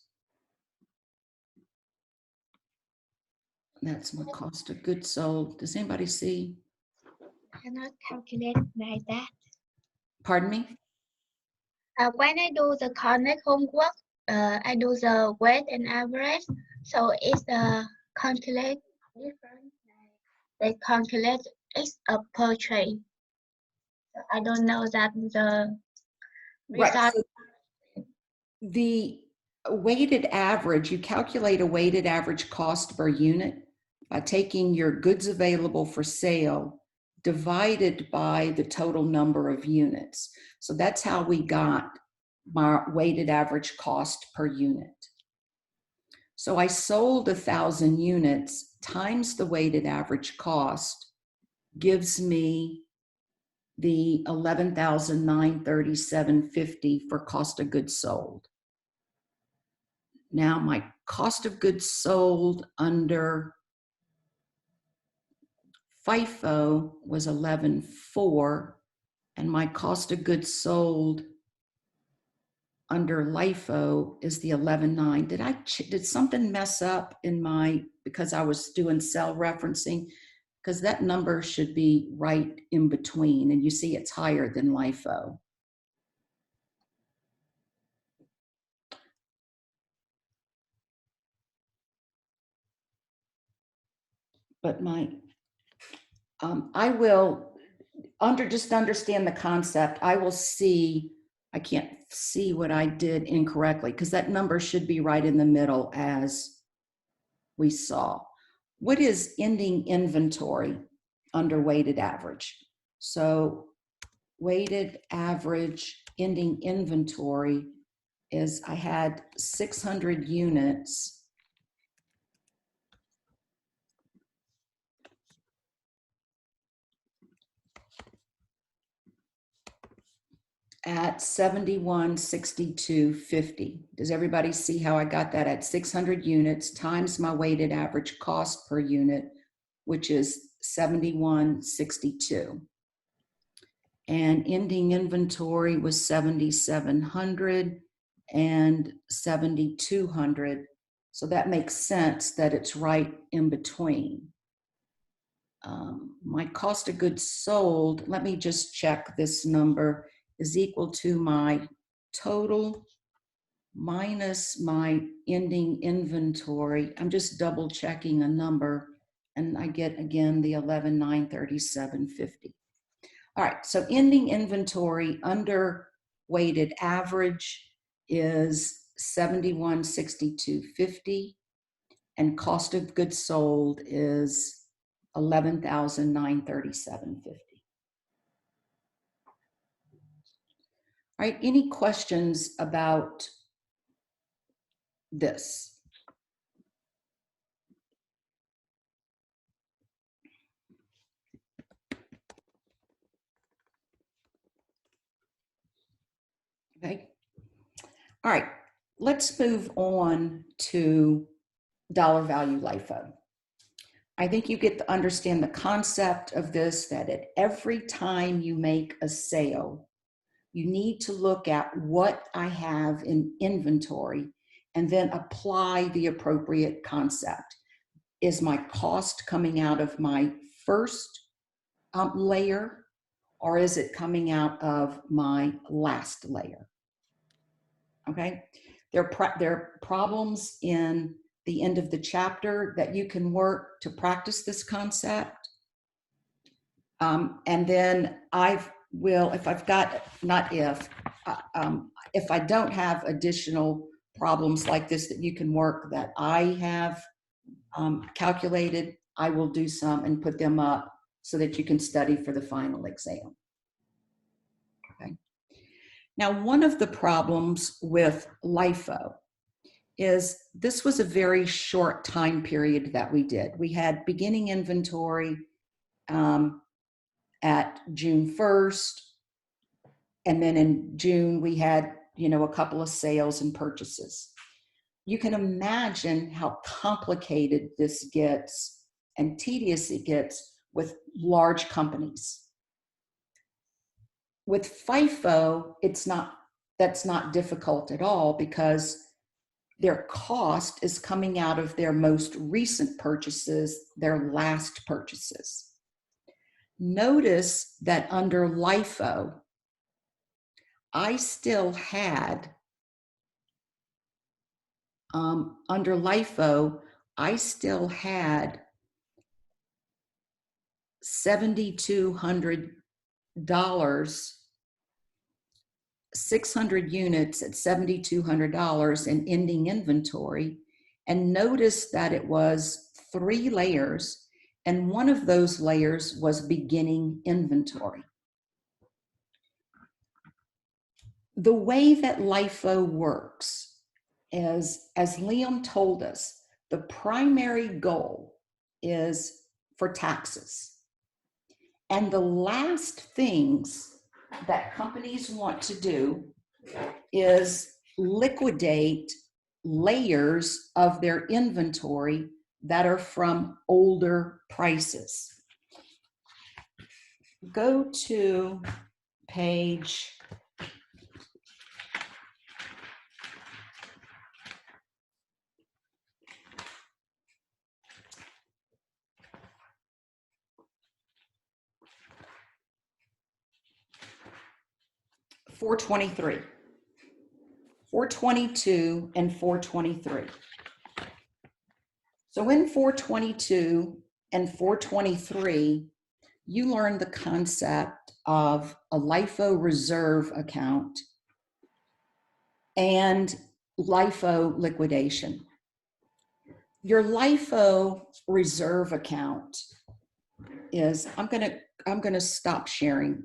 That's my cost of goods sold. Does anybody see? I cannot calculate like that. Pardon me? When I do the connect homework, I do the weight and average. So it's calculate different. They calculate it's a per trade. I don't know that the Right. result. So the weighted average, you calculate a weighted average cost per unit by taking your goods available for sale divided by the total number of units. So that's how we got my weighted average cost per unit. So I sold 1,000 units times the weighted average cost gives me the $11,937.50 for cost of goods sold. Now my cost of goods sold under FIFO was 11,400, and my cost of goods sold under LIFO is the 11,900. Did something mess up in because I was doing cell referencing? Because that number should be right in between, and you see it's higher than LIFO. But I will just understand the concept. I will see, I can't see what I did incorrectly because that number should be right in the middle as we saw. What is ending inventory under weighted average? So weighted average ending inventory is I had 600 units at 7162.50. Does everybody see how I got that at 600 units times my weighted average cost per unit, which is 7162. And ending inventory was 7,700 and 7,200. So that makes sense that it's right in between. My cost of goods sold, let me just check this number, is equal to my total minus my ending inventory. I'm just double checking a number and I get again the 11,937.50. All right, so ending inventory under weighted average is 7162.50 and cost of goods sold is 11,937.50. All right, any questions about this? Okay. All right, let's move on to dollar value LIFO. I think you get to understand the concept of this, that at every time you make a sale, you need to look at what I have in inventory and then apply the appropriate concept. Is my cost coming out of my first layer, or is it coming out of my last layer? Okay, there are problems in the end of the chapter that you can work to practice this concept. And then I will, if I've got, if I don't have additional problems like this that you can work that I have calculated, I will do some and put them up so that you can study for the final exam. Okay. Now, one of the problems with LIFO is this was a very short time period that we did. We had beginning inventory at June 1st, and then in June we had, a couple of sales and purchases. You can imagine how complicated this gets and tedious it gets with large companies. With FIFO, that's not difficult at all because their cost is coming out of their most recent purchases, their last purchases. Notice that under LIFO, I still had, under LIFO, I still had 7,200 600 units at $7,200 in ending inventory, and noticed that it was 3 layers, and one of those layers was beginning inventory. The way that LIFO works is, as Liam told us, the primary goal is for taxes. And the last things that companies want to do is liquidate layers of their inventory that are from older prices. Go to page 423, 422 and 423. So in 422 and 423, you learn the concept of a LIFO reserve account and LIFO liquidation. Your LIFO reserve account is, I'm gonna stop sharing.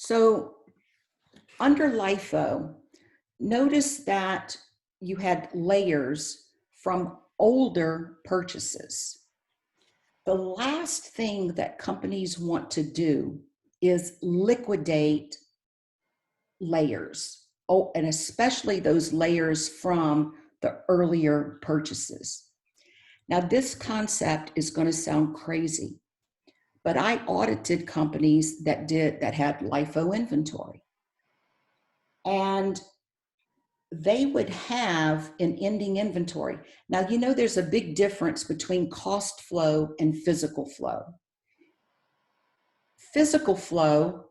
So under LIFO, notice that you had layers from older purchases. The last thing that companies want to do is liquidate layers, and especially those layers from the earlier purchases. Now, this concept is going to sound crazy, but I audited companies that had LIFO inventory. And they would have an ending inventory. Now, you know, there's a big difference between cost flow and physical flow. Physical flow,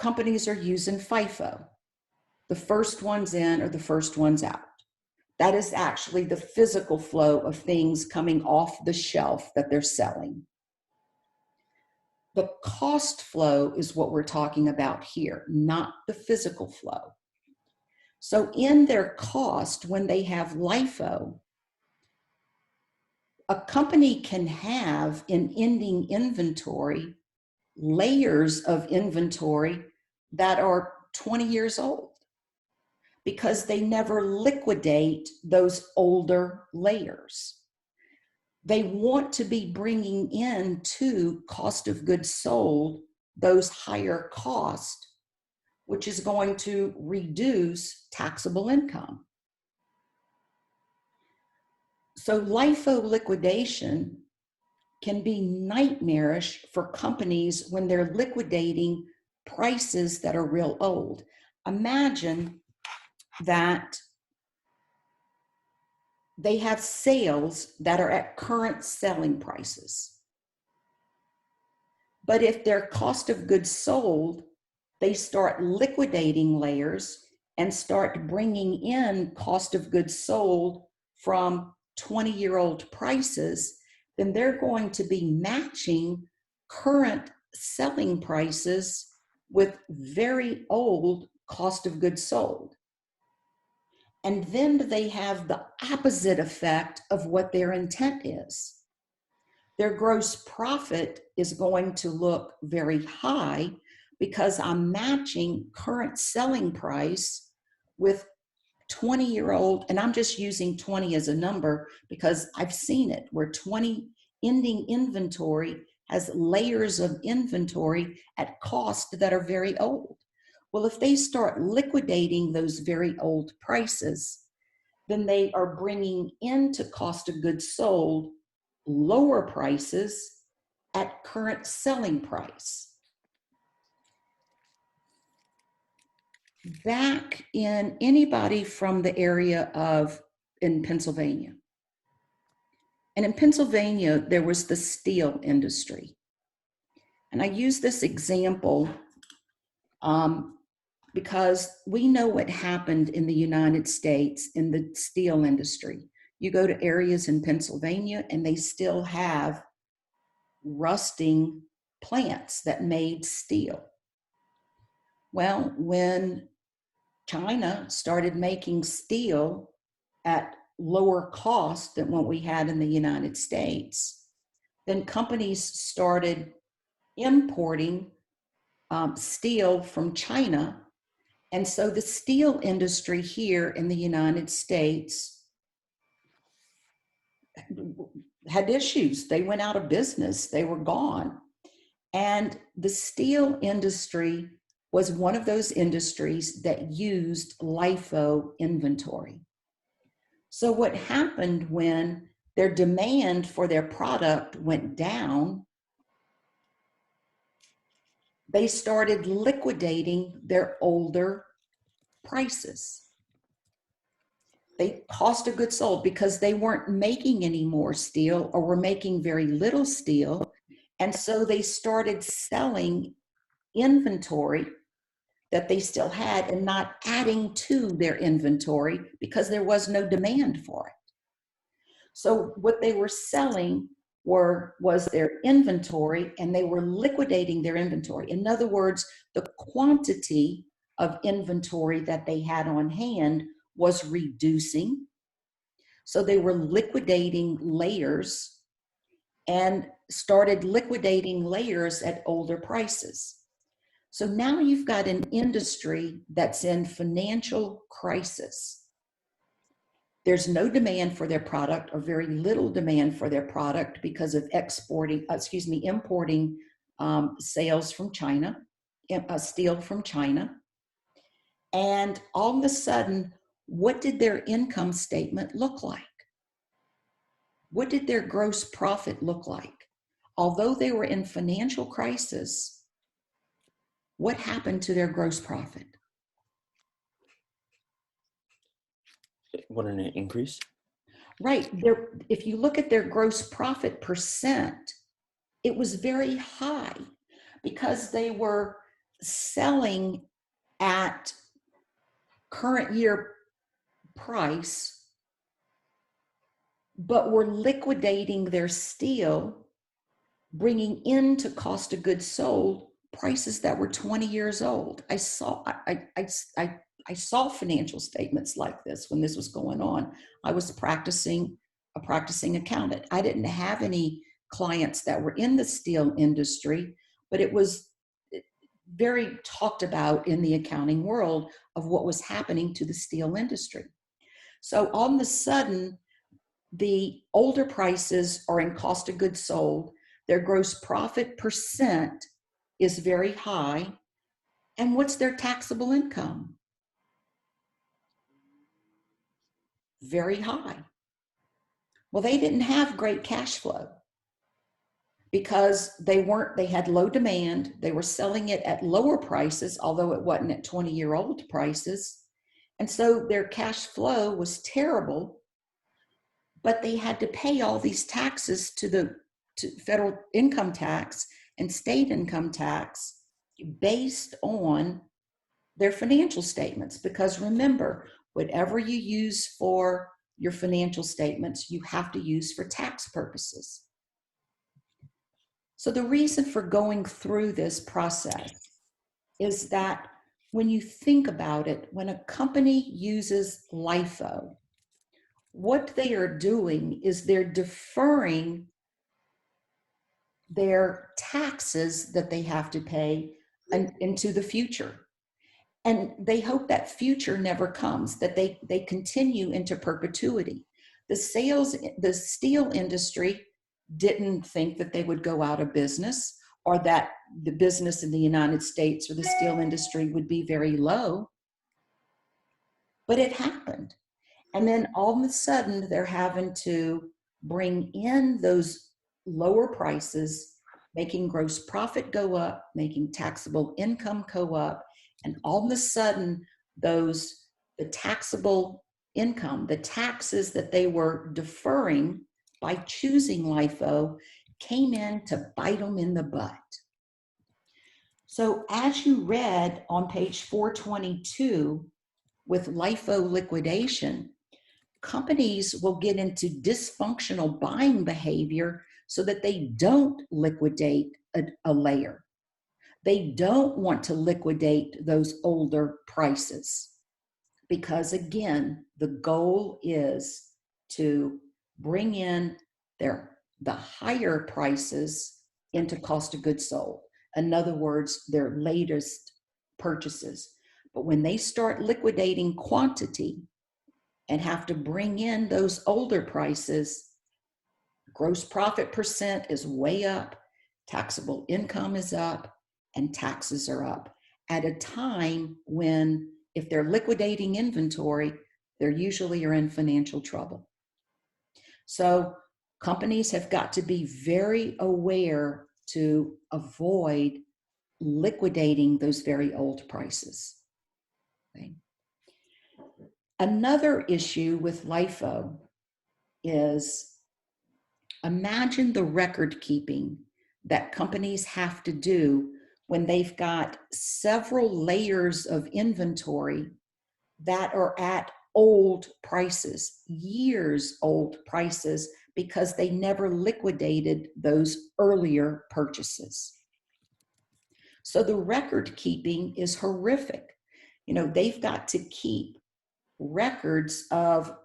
companies are using FIFO. The first ones in or the first ones out. That is actually the physical flow of things coming off the shelf that they're selling. The cost flow is what we're talking about here, not the physical flow. So in their cost, when they have LIFO, a company can have in ending inventory layers of inventory that are 20 years old because they never liquidate those older layers. They want to be bringing in to cost of goods sold those higher costs, which is going to reduce taxable income. So LIFO liquidation can be nightmarish for companies when they're liquidating prices that are real old. Imagine that they have sales that are at current selling prices. But if their cost of goods sold, they start liquidating layers and start bringing in cost of goods sold from 20-year-old prices, then they're going to be matching current selling prices with very old cost of goods sold. And then they have the opposite effect of what their intent is. Their gross profit is going to look very high because I'm matching current selling price with 20-year-old, and I'm just using 20 as a number because I've seen it, where 20 ending inventory has layers of inventory at cost that are very old. Well, if they start liquidating those very old prices, then they are bringing into cost of goods sold lower prices at current selling price. Back in anybody from the area in Pennsylvania. And in Pennsylvania, there was the steel industry. And I use this example because we know what happened in the United States in the steel industry. You go to areas in Pennsylvania and they still have rusting plants that made steel. Well, when China started making steel at lower cost than what we had in the United States, then companies started importing steel from China. And so the steel industry here in the United States had issues. They went out of business. They were gone. And the steel industry was one of those industries that used LIFO inventory. So what happened when their demand for their product went down, they started liquidating their older prices. They cost of goods sold because they weren't making any more steel or were making very little steel. And so they started selling inventory that they still had and not adding to their inventory because there was no demand for it. So what they were selling was their inventory, and they were liquidating their inventory. In other words, the quantity of inventory that they had on hand was reducing. So they were liquidating layers and started liquidating layers at older prices. So now you've got an industry that's in financial crisis. There's no demand for their product, or very little demand for their product because of importing sales from China, steel from China. And all of a sudden, what did their income statement look like? What did their gross profit look like? Although they were in financial crisis, what happened to their gross profit? Wouldn't it increase? Right. If you look at their gross profit percent, it was very high because they were selling at current year price, but were liquidating their steel, bringing into cost of goods sold prices that were 20 years old. I saw financial statements like this when this was going on. I was a practicing accountant. I didn't have any clients that were in the steel industry, but it was very talked about in the accounting world of what was happening to the steel industry. So all of a sudden, the older prices are in cost of goods sold. Their gross profit percent is very high. And what's their taxable income? Very high. Well, they didn't have great cash flow because they had low demand. They were selling it at lower prices, although it wasn't at 20-year-old prices. And so their cash flow was terrible, but they had to pay all these taxes to federal income tax and state income tax based on their financial statements. Because remember, whatever you use for your financial statements, you have to use for tax purposes. So the reason for going through this process is that when you think about it, when a company uses LIFO, what they are doing is they're deferring their taxes that they have to pay into the future. And they hope that future never comes, that they continue into perpetuity. The steel industry didn't think that they would go out of business, or that the business in the United States or the steel industry would be very low. But it happened. And then all of a sudden, they're having to bring in those lower prices, making gross profit go up, making taxable income go up. And all of a sudden, the taxable income, the taxes that they were deferring by choosing LIFO, came in to bite them in the butt. So as you read on page 422 with LIFO liquidation, companies will get into dysfunctional buying behavior so that they don't liquidate a layer. They don't want to liquidate those older prices because, again, the goal is to bring in the higher prices into cost of goods sold. In other words, their latest purchases. But when they start liquidating quantity and have to bring in those older prices, gross profit percent is way up, taxable income is up, and taxes are up at a time when, if they're liquidating inventory, they're usually are in financial trouble. So companies have got to be very aware to avoid liquidating those very old prices. Okay. Another issue with LIFO is, imagine the record keeping that companies have to do when they've got several layers of inventory that are at old prices, years old prices, because they never liquidated those earlier purchases. So the record keeping is horrific. You know, they've got to keep records of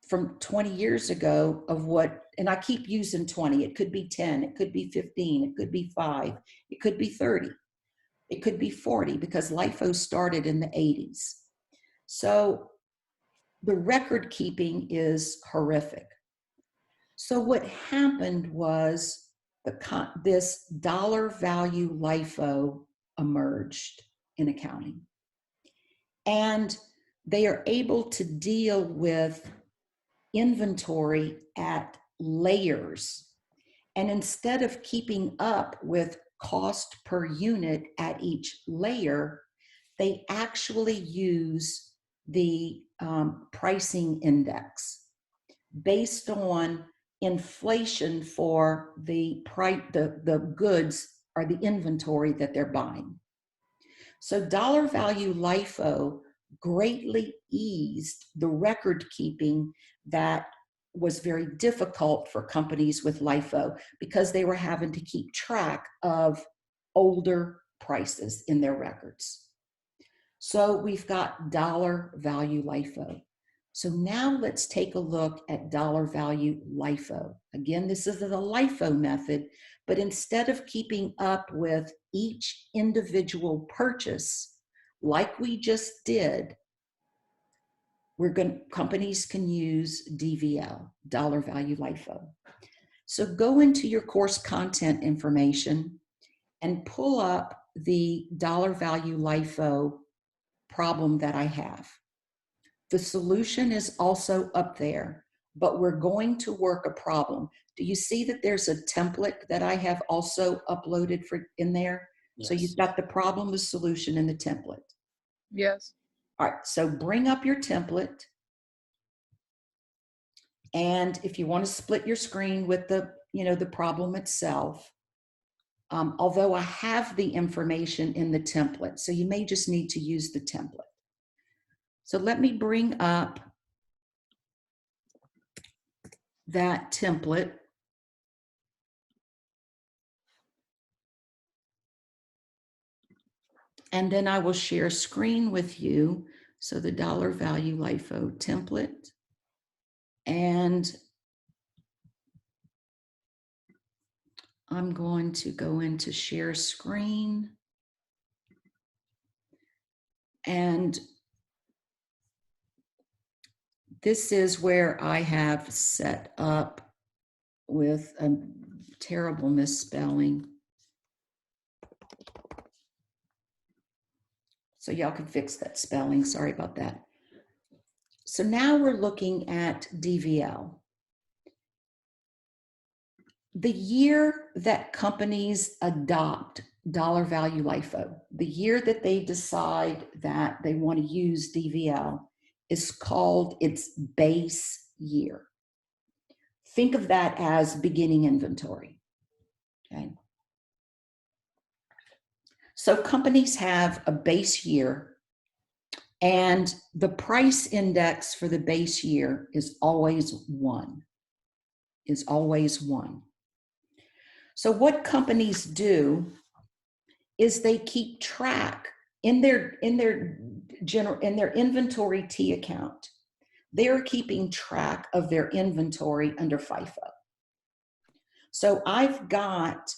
from 20 years ago of what, and I keep using 20, it could be 10, it could be 15, it could be 5, it could be 30, it could be 40, because LIFO started in the 80s. So the record keeping is horrific. So what happened was this dollar value LIFO emerged in accounting. And they are able to deal with inventory at layers. And instead of keeping up with cost per unit at each layer, they actually use the pricing index based on inflation for the goods or the inventory that they're buying. So dollar value LIFO greatly eased the record keeping that was very difficult for companies with LIFO, because they were having to keep track of older prices in their records. So we've got dollar value LIFO. So now let's take a look at dollar value LIFO. Again, this is the LIFO method, but instead of keeping up with each individual purchase, like we just did, companies can use DVL, dollar value LIFO. So go into your course content information and pull up the dollar value LIFO problem that I have. The solution is also up there, but we're going to work a problem. Do you see that there's a template that I have also uploaded in there? Yes. So you've got the problem, the solution, and the template. Yes. All right, so bring up your template. And if you want to split your screen with the problem itself, although I have the information in the template, so you may just need to use the template. So let me bring up that template. And then I will share a screen with you. So the dollar value LIFO template. And I'm going to go into share screen. And this is where I have set up with a terrible misspelling. So y'all can fix that spelling, sorry about that. So now we're looking at DVL. The year that companies adopt dollar value LIFO, the year that they decide that they want to use DVL, is called its base year. Think of that as beginning inventory, okay? So companies have a base year, and the price index for the base year is always 1, is always 1. So what companies do is they keep track in their inventory T account. They're keeping track of their inventory under FIFO. So I've got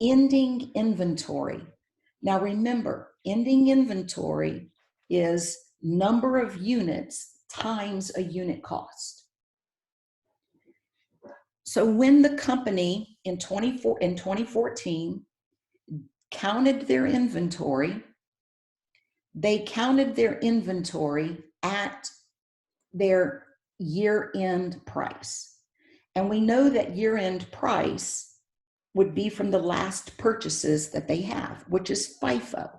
ending inventory. Now remember, ending inventory is number of units times a unit cost. So when the company in 2014 counted their inventory, they counted their inventory at their year-end price. And we know that year-end price would be from the last purchases that they have, which is FIFO.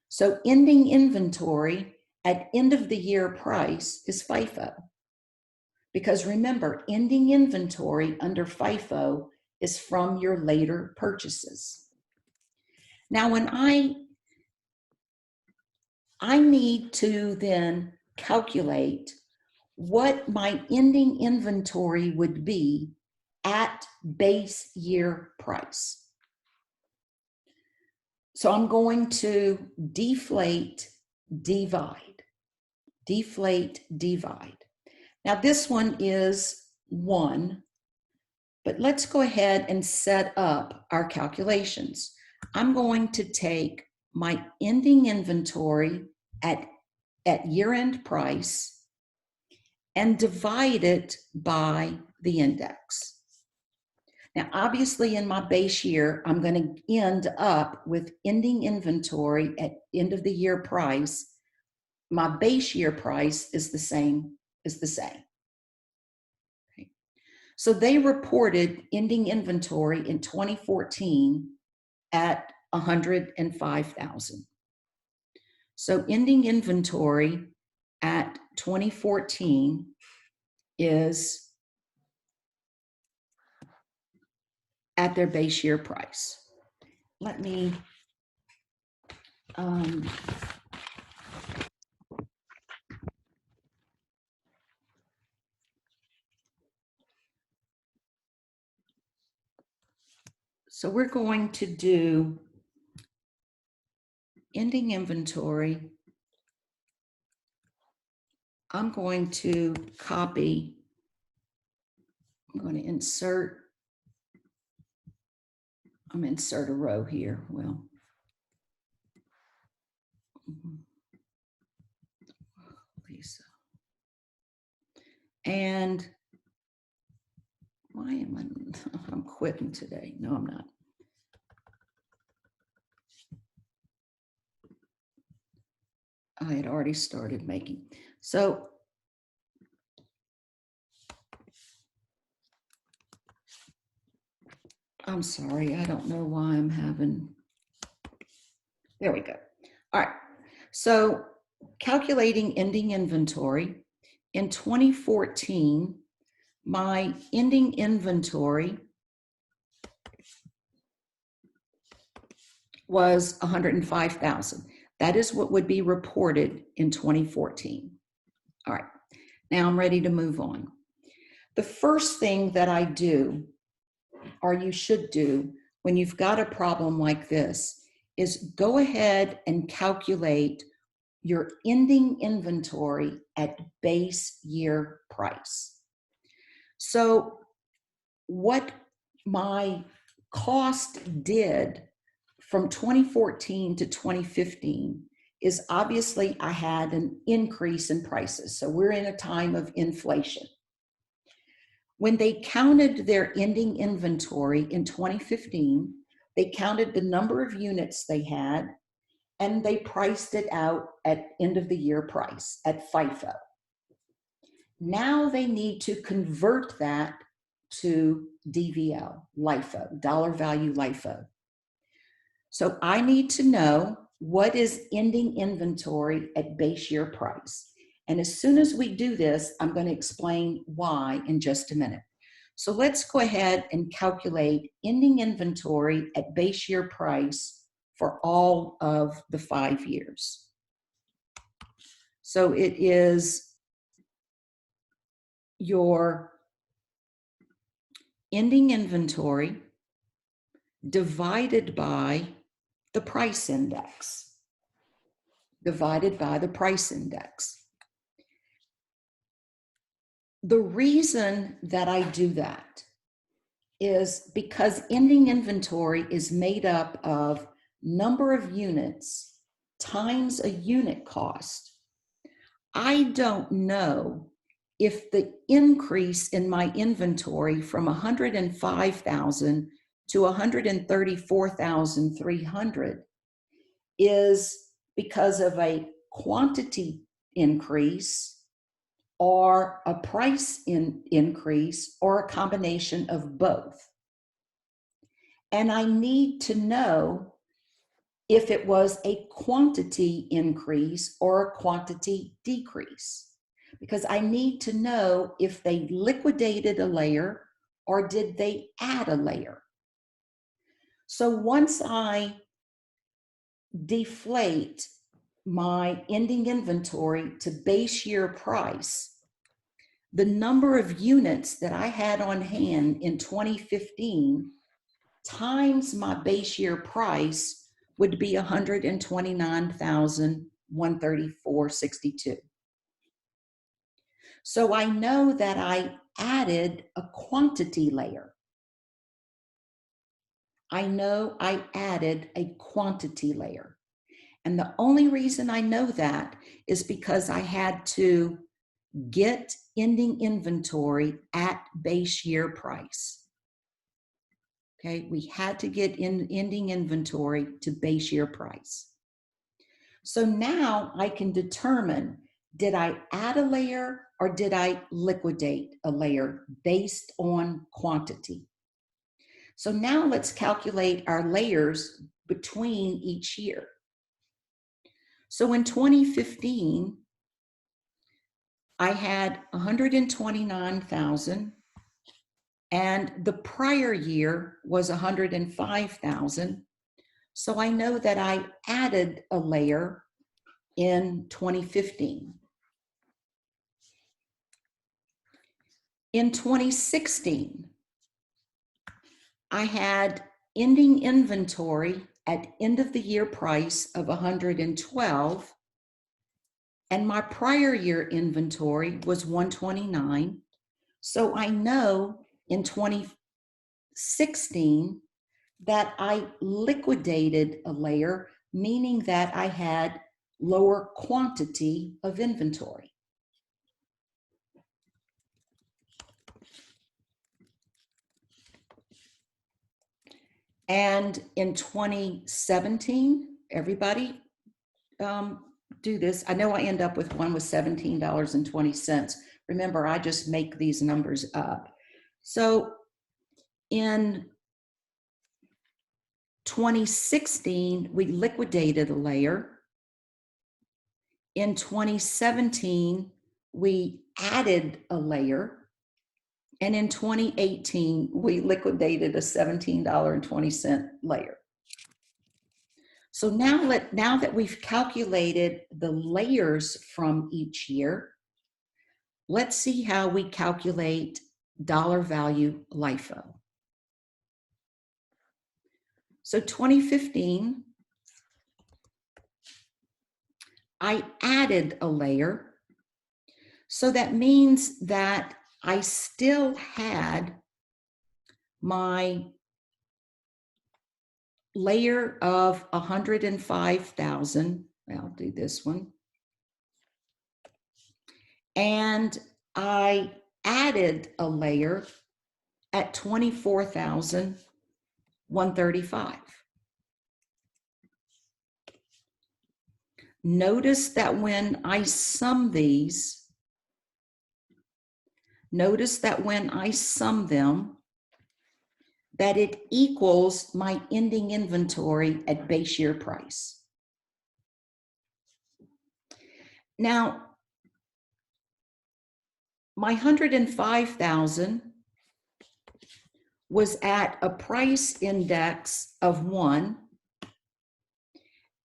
So ending inventory at end of the year price is FIFO. Because remember, ending inventory under FIFO is from your later purchases. Now, when I need to then calculate what my ending inventory would be at base year price. So I'm going to deflate, divide, deflate, divide. Now this one is 1, but let's go ahead and set up our calculations. I'm going to take my ending inventory at year-end price and divide it by the index. Now, obviously in my base year, I'm going to end up with ending inventory at end of the year price. My base year price is the same. Okay. So they reported ending inventory in 2014 at 105,000. So ending inventory at 2014 is at their base year price. Let me so we're going to do ending inventory. I'm going to copy, I'm going to insert, I'm going to insert a row here. Well, Lisa. And why am I'm quitting today. No, I'm not. I had already started making. So I'm sorry, I don't know why I'm having, there we go. All right, so calculating ending inventory. In 2014, my ending inventory was 105,000. That is what would be reported in 2014. All right, now I'm ready to move on. The first thing that I do, or you should do, when you've got a problem like this, is go ahead and calculate your ending inventory at base year price. So what my cost did from 2014 to 2015 is obviously I had an increase in prices. So we're in a time of inflation. When they counted their ending inventory in 2015, they counted the number of units they had, and they priced it out at end of the year price at FIFO. Now they need to convert that to DVL, LIFO, dollar value LIFO. So I need to know what is ending inventory at base year price. And as soon as we do this, I'm going to explain why in just a minute. So let's go ahead and calculate ending inventory at base year price for all of the 5 years. So it is your ending inventory divided by the price index. Divided by the price index. The reason that I do that is because ending inventory is made up of number of units times a unit cost. I don't know if the increase in my inventory from 105,000 to 134,300 is because of a quantity increase or a price increase or a combination of both. And I need to know if it was a quantity increase or a quantity decrease, because I need to know if they liquidated a layer or did they add a layer. So once I deflate my ending inventory to base year price, the number of units that I had on hand in 2015 times my base year price would be 129,134.62. So I know that I added a quantity layer. I know I added a quantity layer. And the only reason I know that is because I had to get ending inventory at base year price. Okay, we had to get ending inventory to base year price. So now I can determine, did I add a layer or did I liquidate a layer based on quantity? So now let's calculate our layers between each year. So in 2015, I had 129,000 and the prior year was 105,000. So I know that I added a layer in 2015. In 2016, I had ending inventory at end of the year price of 112, and my prior year inventory was 129. So I know in 2016 that I liquidated a layer, meaning that I had lower quantity of inventory. And in 2017, everybody do this. I know I end up with one with $17.20. Remember, I just make these numbers up. So in 2016, we liquidated a layer. In 2017, we added a layer. And in 2018, we liquidated a $17.20 layer. So now that we've calculated the layers from each year, let's see how we calculate dollar value LIFO. So 2015, I added a layer. So that means that I still had my layer of 105,000. I'll do this one. And I added a layer at 24,135. Notice that when I sum these, them, that it equals my ending inventory at base year price. Now, my 105,000 was at a price index of 1,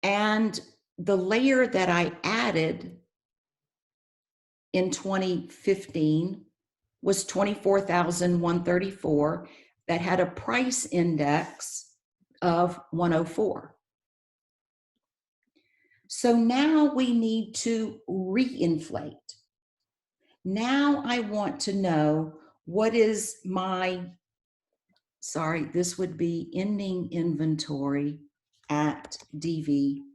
and the layer that I added in 2015 was 24,134 that had a price index of 104. So now we need to reinflate. Now I want to know what is my, sorry, this would be ending inventory at DVL.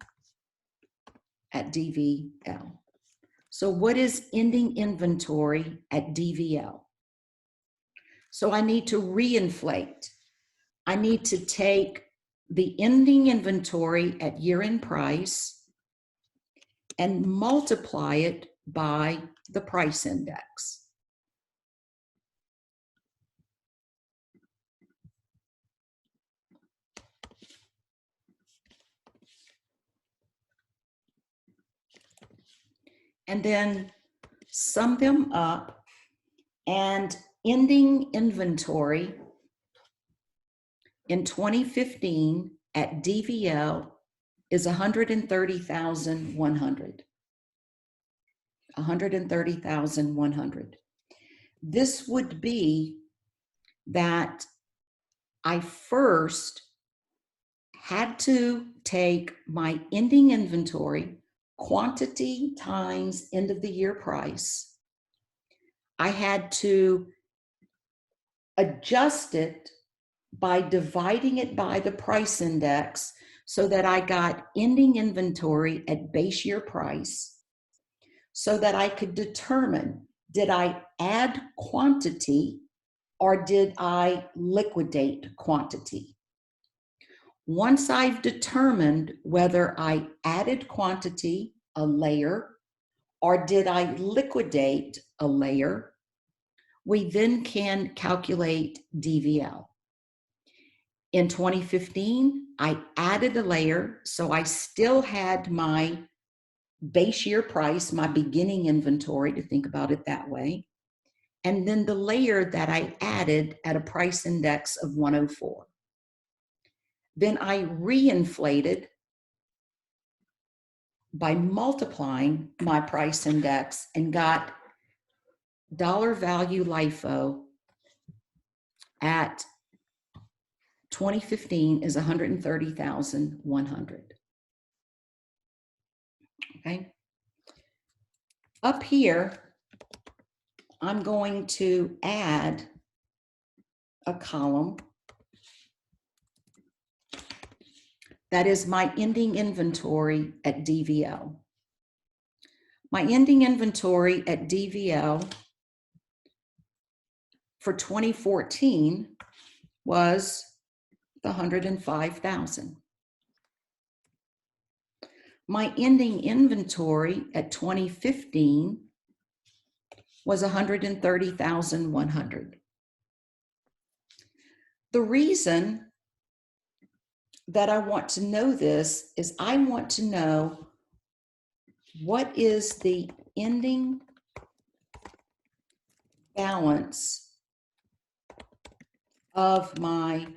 So what is ending inventory at DVL? So I need to reinflate. I need to take the ending inventory at year-end price and multiply it by the price index. And then sum them up, and ending inventory in 2015 at DVL is 130,100. 130,100. This would be that I first had to take my ending inventory, quantity times end of the year price. I had to adjust it by dividing it by the price index so that I got ending inventory at base year price, so that I could determine, did I add quantity or did I liquidate quantity? Once I've determined whether I added quantity, a layer, or did I liquidate a layer, we then can calculate DVL. In 2015, I added a layer, so I still had my base year price, my beginning inventory, to think about it that way, and then the layer that I added at a price index of 104. Then I reinflated by multiplying my price index and got dollar value LIFO at 2015 is 130,100. Okay. Up here, I'm going to add a column that is my ending inventory at DVL. My ending inventory at DVL for 2014 was the 105,000. My ending inventory at 2015 was 130,100. The reason that I want to know this is I want to know what is the ending balance of my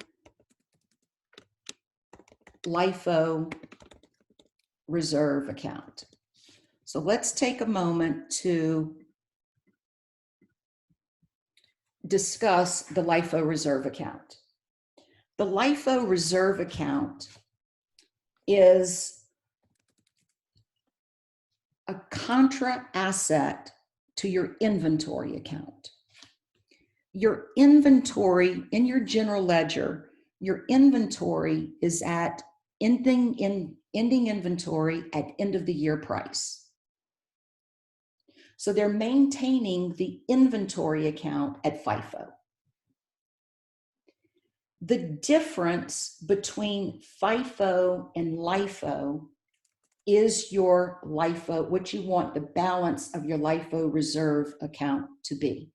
LIFO reserve account. So let's take a moment to discuss the LIFO reserve account. The LIFO reserve account is a contra asset to your inventory account. Your inventory in your general ledger, your inventory is at ending inventory at end of the year price. So they're maintaining the inventory account at FIFO. The difference between FIFO and LIFO is your LIFO, what you want the balance of your LIFO reserve account to be.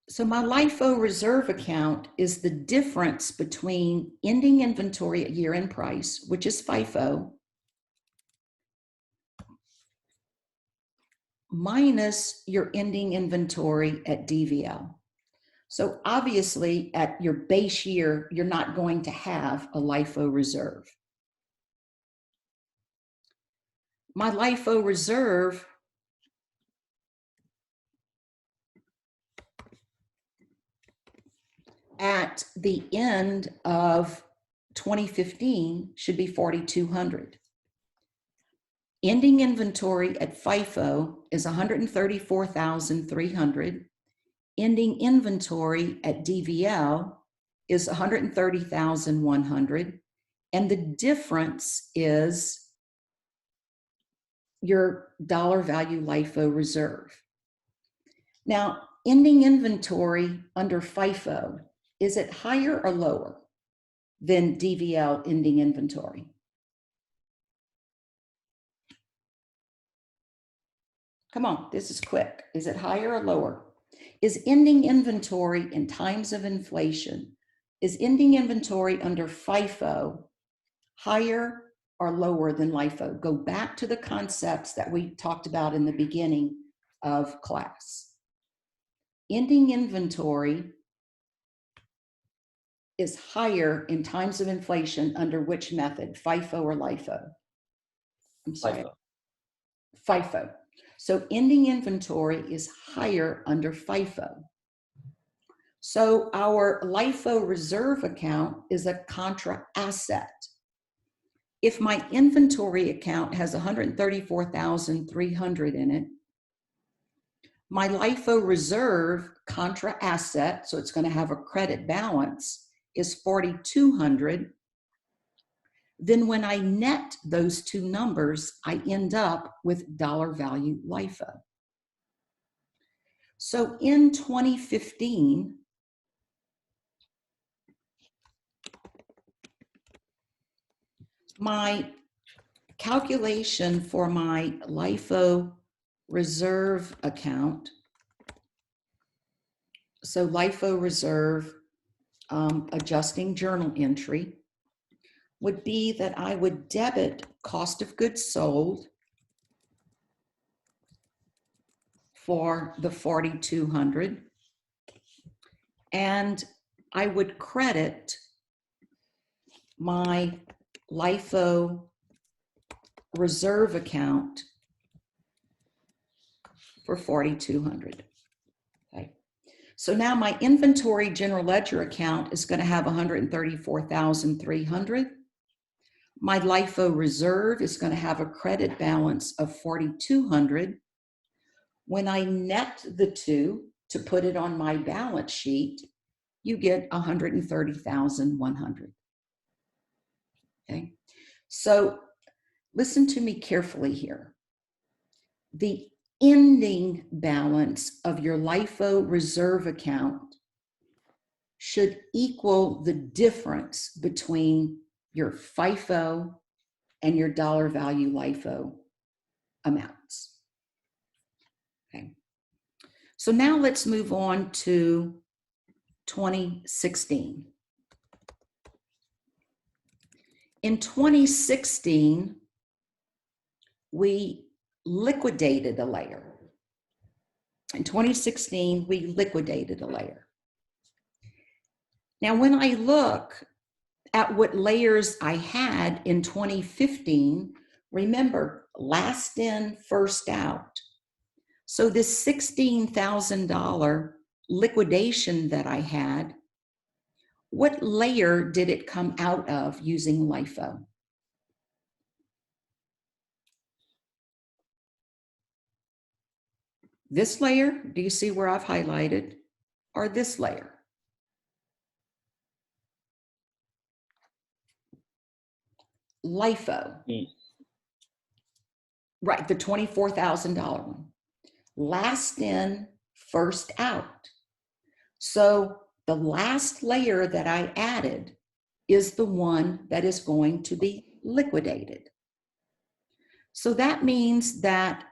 So my LIFO reserve account is the difference between ending inventory at year-end price, which is FIFO, minus your ending inventory at DVL. So obviously at your base year, you're not going to have a LIFO reserve. My LIFO reserve at the end of 2015 should be 4,200. Ending inventory at FIFO is 134,300. Ending inventory at DVL is 130,100. And the difference is your dollar value LIFO reserve. Now, ending inventory under FIFO, is it higher or lower than DVL ending inventory? Come on, this is quick. Is it higher or lower? Is ending inventory in times of inflation, is ending inventory under FIFO higher or lower than LIFO? Go back to the concepts that we talked about in the beginning of class. Ending inventory is higher in times of inflation under which method, FIFO or LIFO? I'm sorry. FIFO. So ending inventory is higher under FIFO. So our LIFO reserve account is a contra asset. If my inventory account has 134,300 in it, my LIFO reserve contra asset, so it's going to have a credit balance, is 4,200. Then when I net those two numbers, I end up with dollar value LIFO. So in 2015, my calculation for my LIFO reserve account, so LIFO reserve adjusting journal entry, would be that I would debit cost of goods sold for the 4,200, and I would credit my LIFO reserve account for 4,200. Okay. So now my inventory general ledger account is going to have 134,300. My LIFO reserve is going to have a credit balance of 4,200. When I net the two to put it on my balance sheet, you get 130,100. Okay. So listen to me carefully here. The ending balance of your LIFO reserve account should equal the difference between your FIFO and your dollar value LIFO amounts. Okay. So now let's move on to 2016. In 2016, we liquidated a layer. In 2016, we liquidated a layer. Now, when I look at what layers I had in 2015, remember, last in, first out. So this $16,000 liquidation that I had, what layer did it come out of using LIFO? This layer, do you see where I've highlighted, or this layer? LIFO. Right, the $24,000 one. Last in, first out. So the last layer that I added is the one that is going to be liquidated. So that means that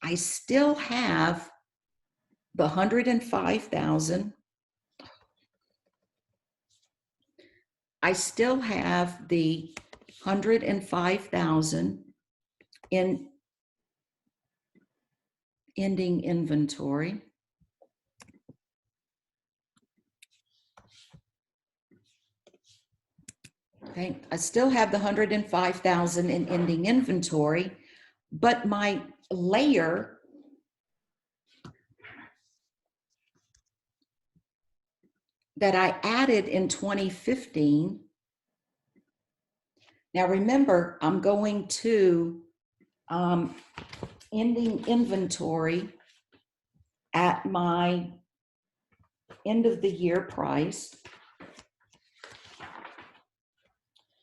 I still have the 105,000. I still have the 105,000 in ending inventory. Okay, I still have the 105,000 in ending inventory, but my layer that I added in 2015. Now remember, I'm going to ending inventory at my end of the year price.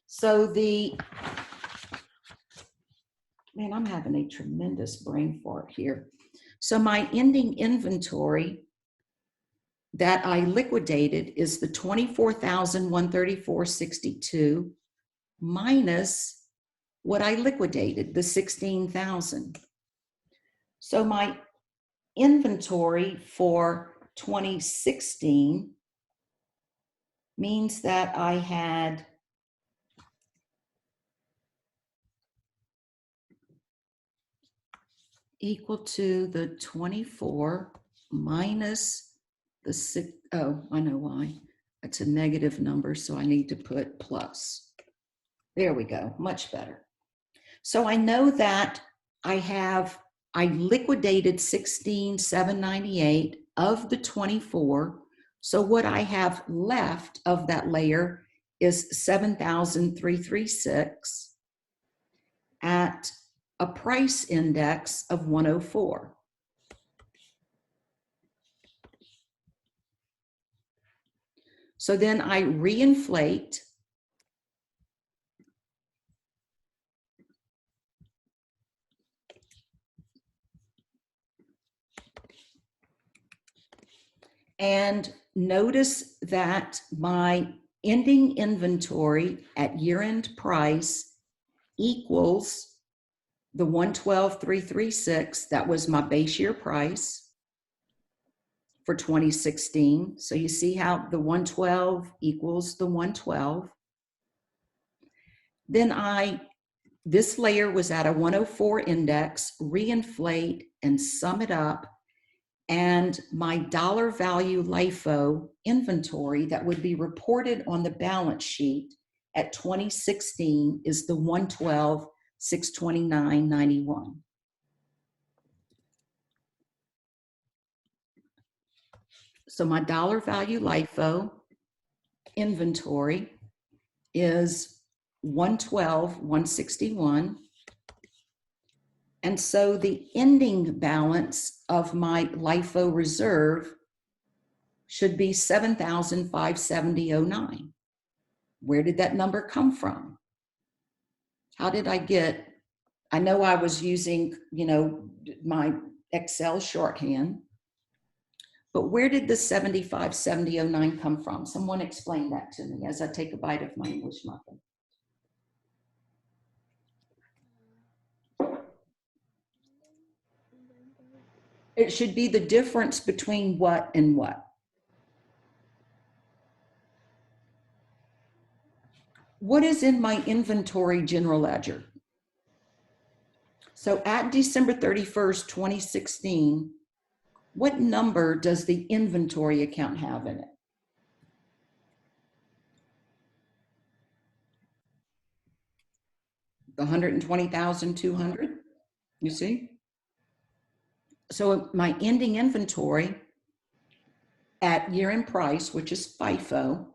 So man, I'm having a tremendous brain fart here. So my ending inventory that I liquidated is the 24,134.62 minus what I liquidated, the 16,000. So my inventory for 2016 means that I had equal to the 24 minus the 6. Oh, I know why. That's a negative number, so I need to put plus. There we go, much better. So I know that I liquidated 16,798 of the 24. So what I have left of that layer is 7,336 at a price index of 104. So then I reinflate and notice that my ending inventory at year-end price equals the 112,336. That was my base year price for 2016. So you see how the 112 equals the 112. Then this layer was at a 104 index, reinflate and sum it up. And my dollar value LIFO inventory that would be reported on the balance sheet at 2016 is the 112,629.91. So my dollar value LIFO inventory is 112,161. And so the ending balance of my LIFO reserve should be 7,570.09. Where did that number come from? How did I get, I know I was using, my Excel shorthand, but where did the 7,570.09 come from? Someone explain that to me as I take a bite of my English muffin. It should be the difference between what and what. What is in my inventory general ledger? So at December 31st, 2016, what number does the inventory account have in it? The 120,200, you see? So my ending inventory at year-end price, which is FIFO,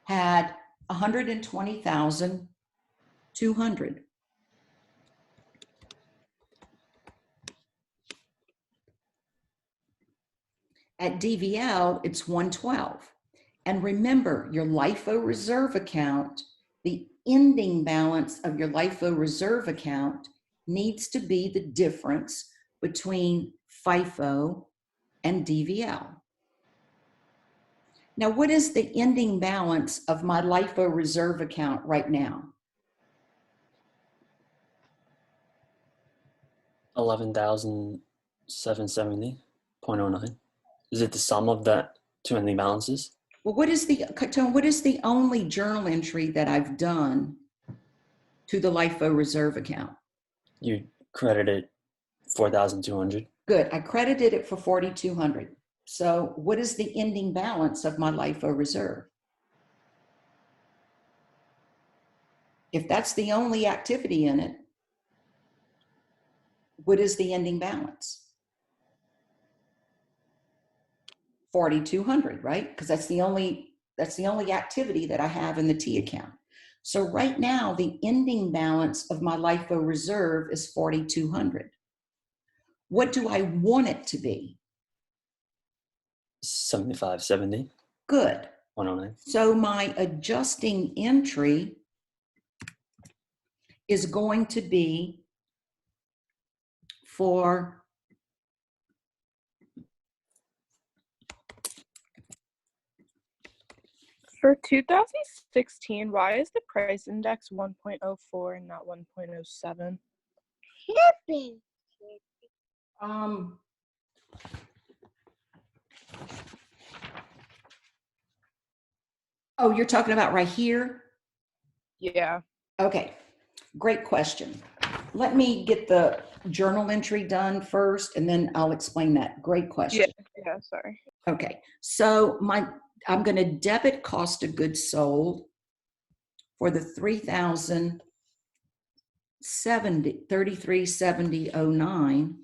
had 120,200. At DVL, it's 112. And remember, your LIFO reserve account, the ending balance of your LIFO reserve account needs to be the difference between FIFO and DVL. Now, what is the ending balance of my LIFO reserve account right now? 11,770.09. Is it the sum of that two ending balances? Well, what is the only journal entry that I've done to the LIFO reserve account? You credited 4,200. Good. I credited it for 4,200. So what is the ending balance of my LIFO reserve? If that's the only activity in it, what is the ending balance? 4,200, right? Because that's the only activity that I have in the T account. So right now, the ending balance of my LIFO reserve is 4,200. What do I want it to be? 7570. Good. 109. So my adjusting entry is going to be for For 2016, why is the price index 1.04 and not 1.07? Oh, you're talking about right here? Yeah. Okay, great question. Let me get the journal entry done first, and then I'll explain that. Great question. Yeah, sorry. Okay, so I'm going to debit cost of goods sold for the 3370.09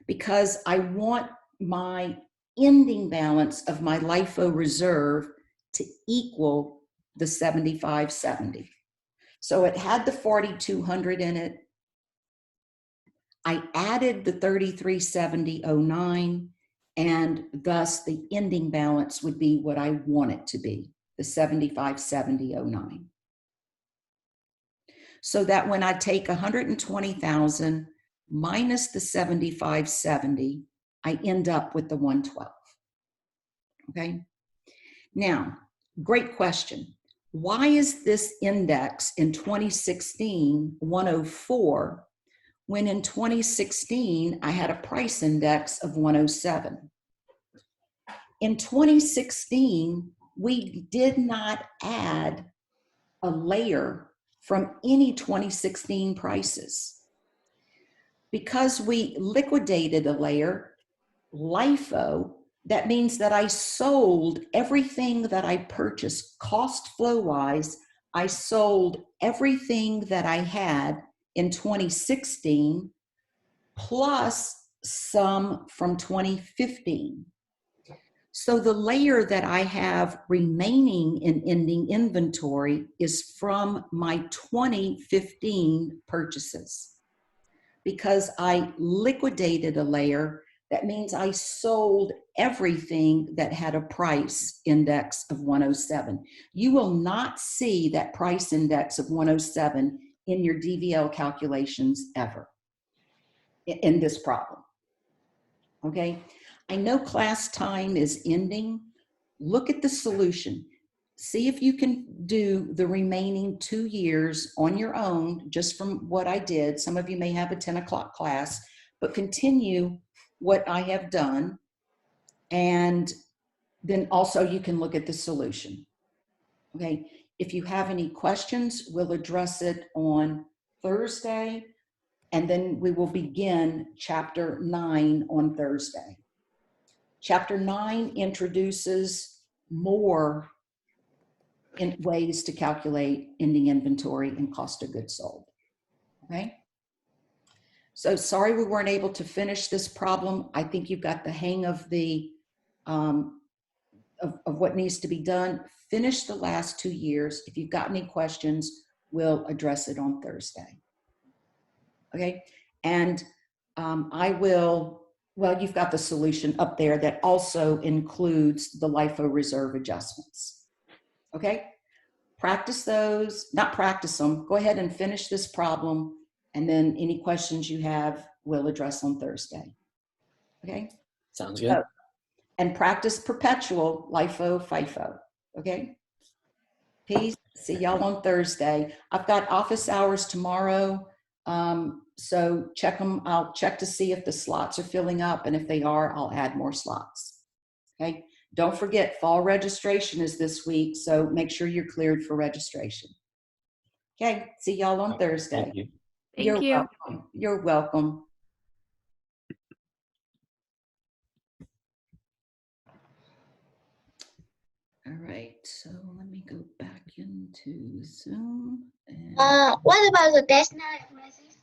because I want my ending balance of my LIFO reserve to equal the 7570. So it had the 4,200 in it. I added the 3370.09, and thus the ending balance would be what I want it to be, the 7570.09. So that when I take 120,000 minus the 7570, I end up with the 112. Okay. Now, great question. Why is this index in 2016 104 when in 2016 I had a price index of 107? In 2016, we did not add a layer from any 2016 prices. Because we liquidated a layer, LIFO, that means that I sold everything that I purchased cost flow wise. I sold everything that I had in 2016 plus some from 2015. So the layer that I have remaining in ending inventory is from my 2015 purchases. Because I liquidated a layer, that means I sold everything that had a price index of 107. You will not see that price index of 107 in your DVL calculations ever in this problem. Okay, I know class time is ending. Look at the solution. See if you can do the remaining 2 years on your own, just from what I did. Some of you may have a 10 o'clock class, but continue what I have done. And then also you can look at the solution. Okay, if you have any questions, we'll address it on Thursday. And then we will begin chapter 9 on Thursday. Chapter 9 introduces more in ways to calculate ending inventory and cost of goods sold. Okay. So sorry we weren't able to finish this problem. I think you've got the hang of the of what needs to be done. Finish the last 2 years. If you've got any questions, we'll address it on Thursday. Okay. And I will, well, you've got the solution up there that also includes the LIFO reserve adjustments. Okay. Practice those, not practice them. Go ahead and finish this problem. And then any questions you have, we'll address on Thursday. Okay. Sounds good. And practice perpetual LIFO, FIFO. Okay. Peace. See y'all on Thursday. I've got office hours tomorrow. So check them. I'll check to see if the slots are filling up. And if they are, I'll add more slots. Okay. Don't forget, fall registration is this week. So make sure you're cleared for registration. Okay. See y'all on Thursday. Thank you. Thank you. Welcome. You're welcome. All right, so let me go back into Zoom. And What about the test night, Francis?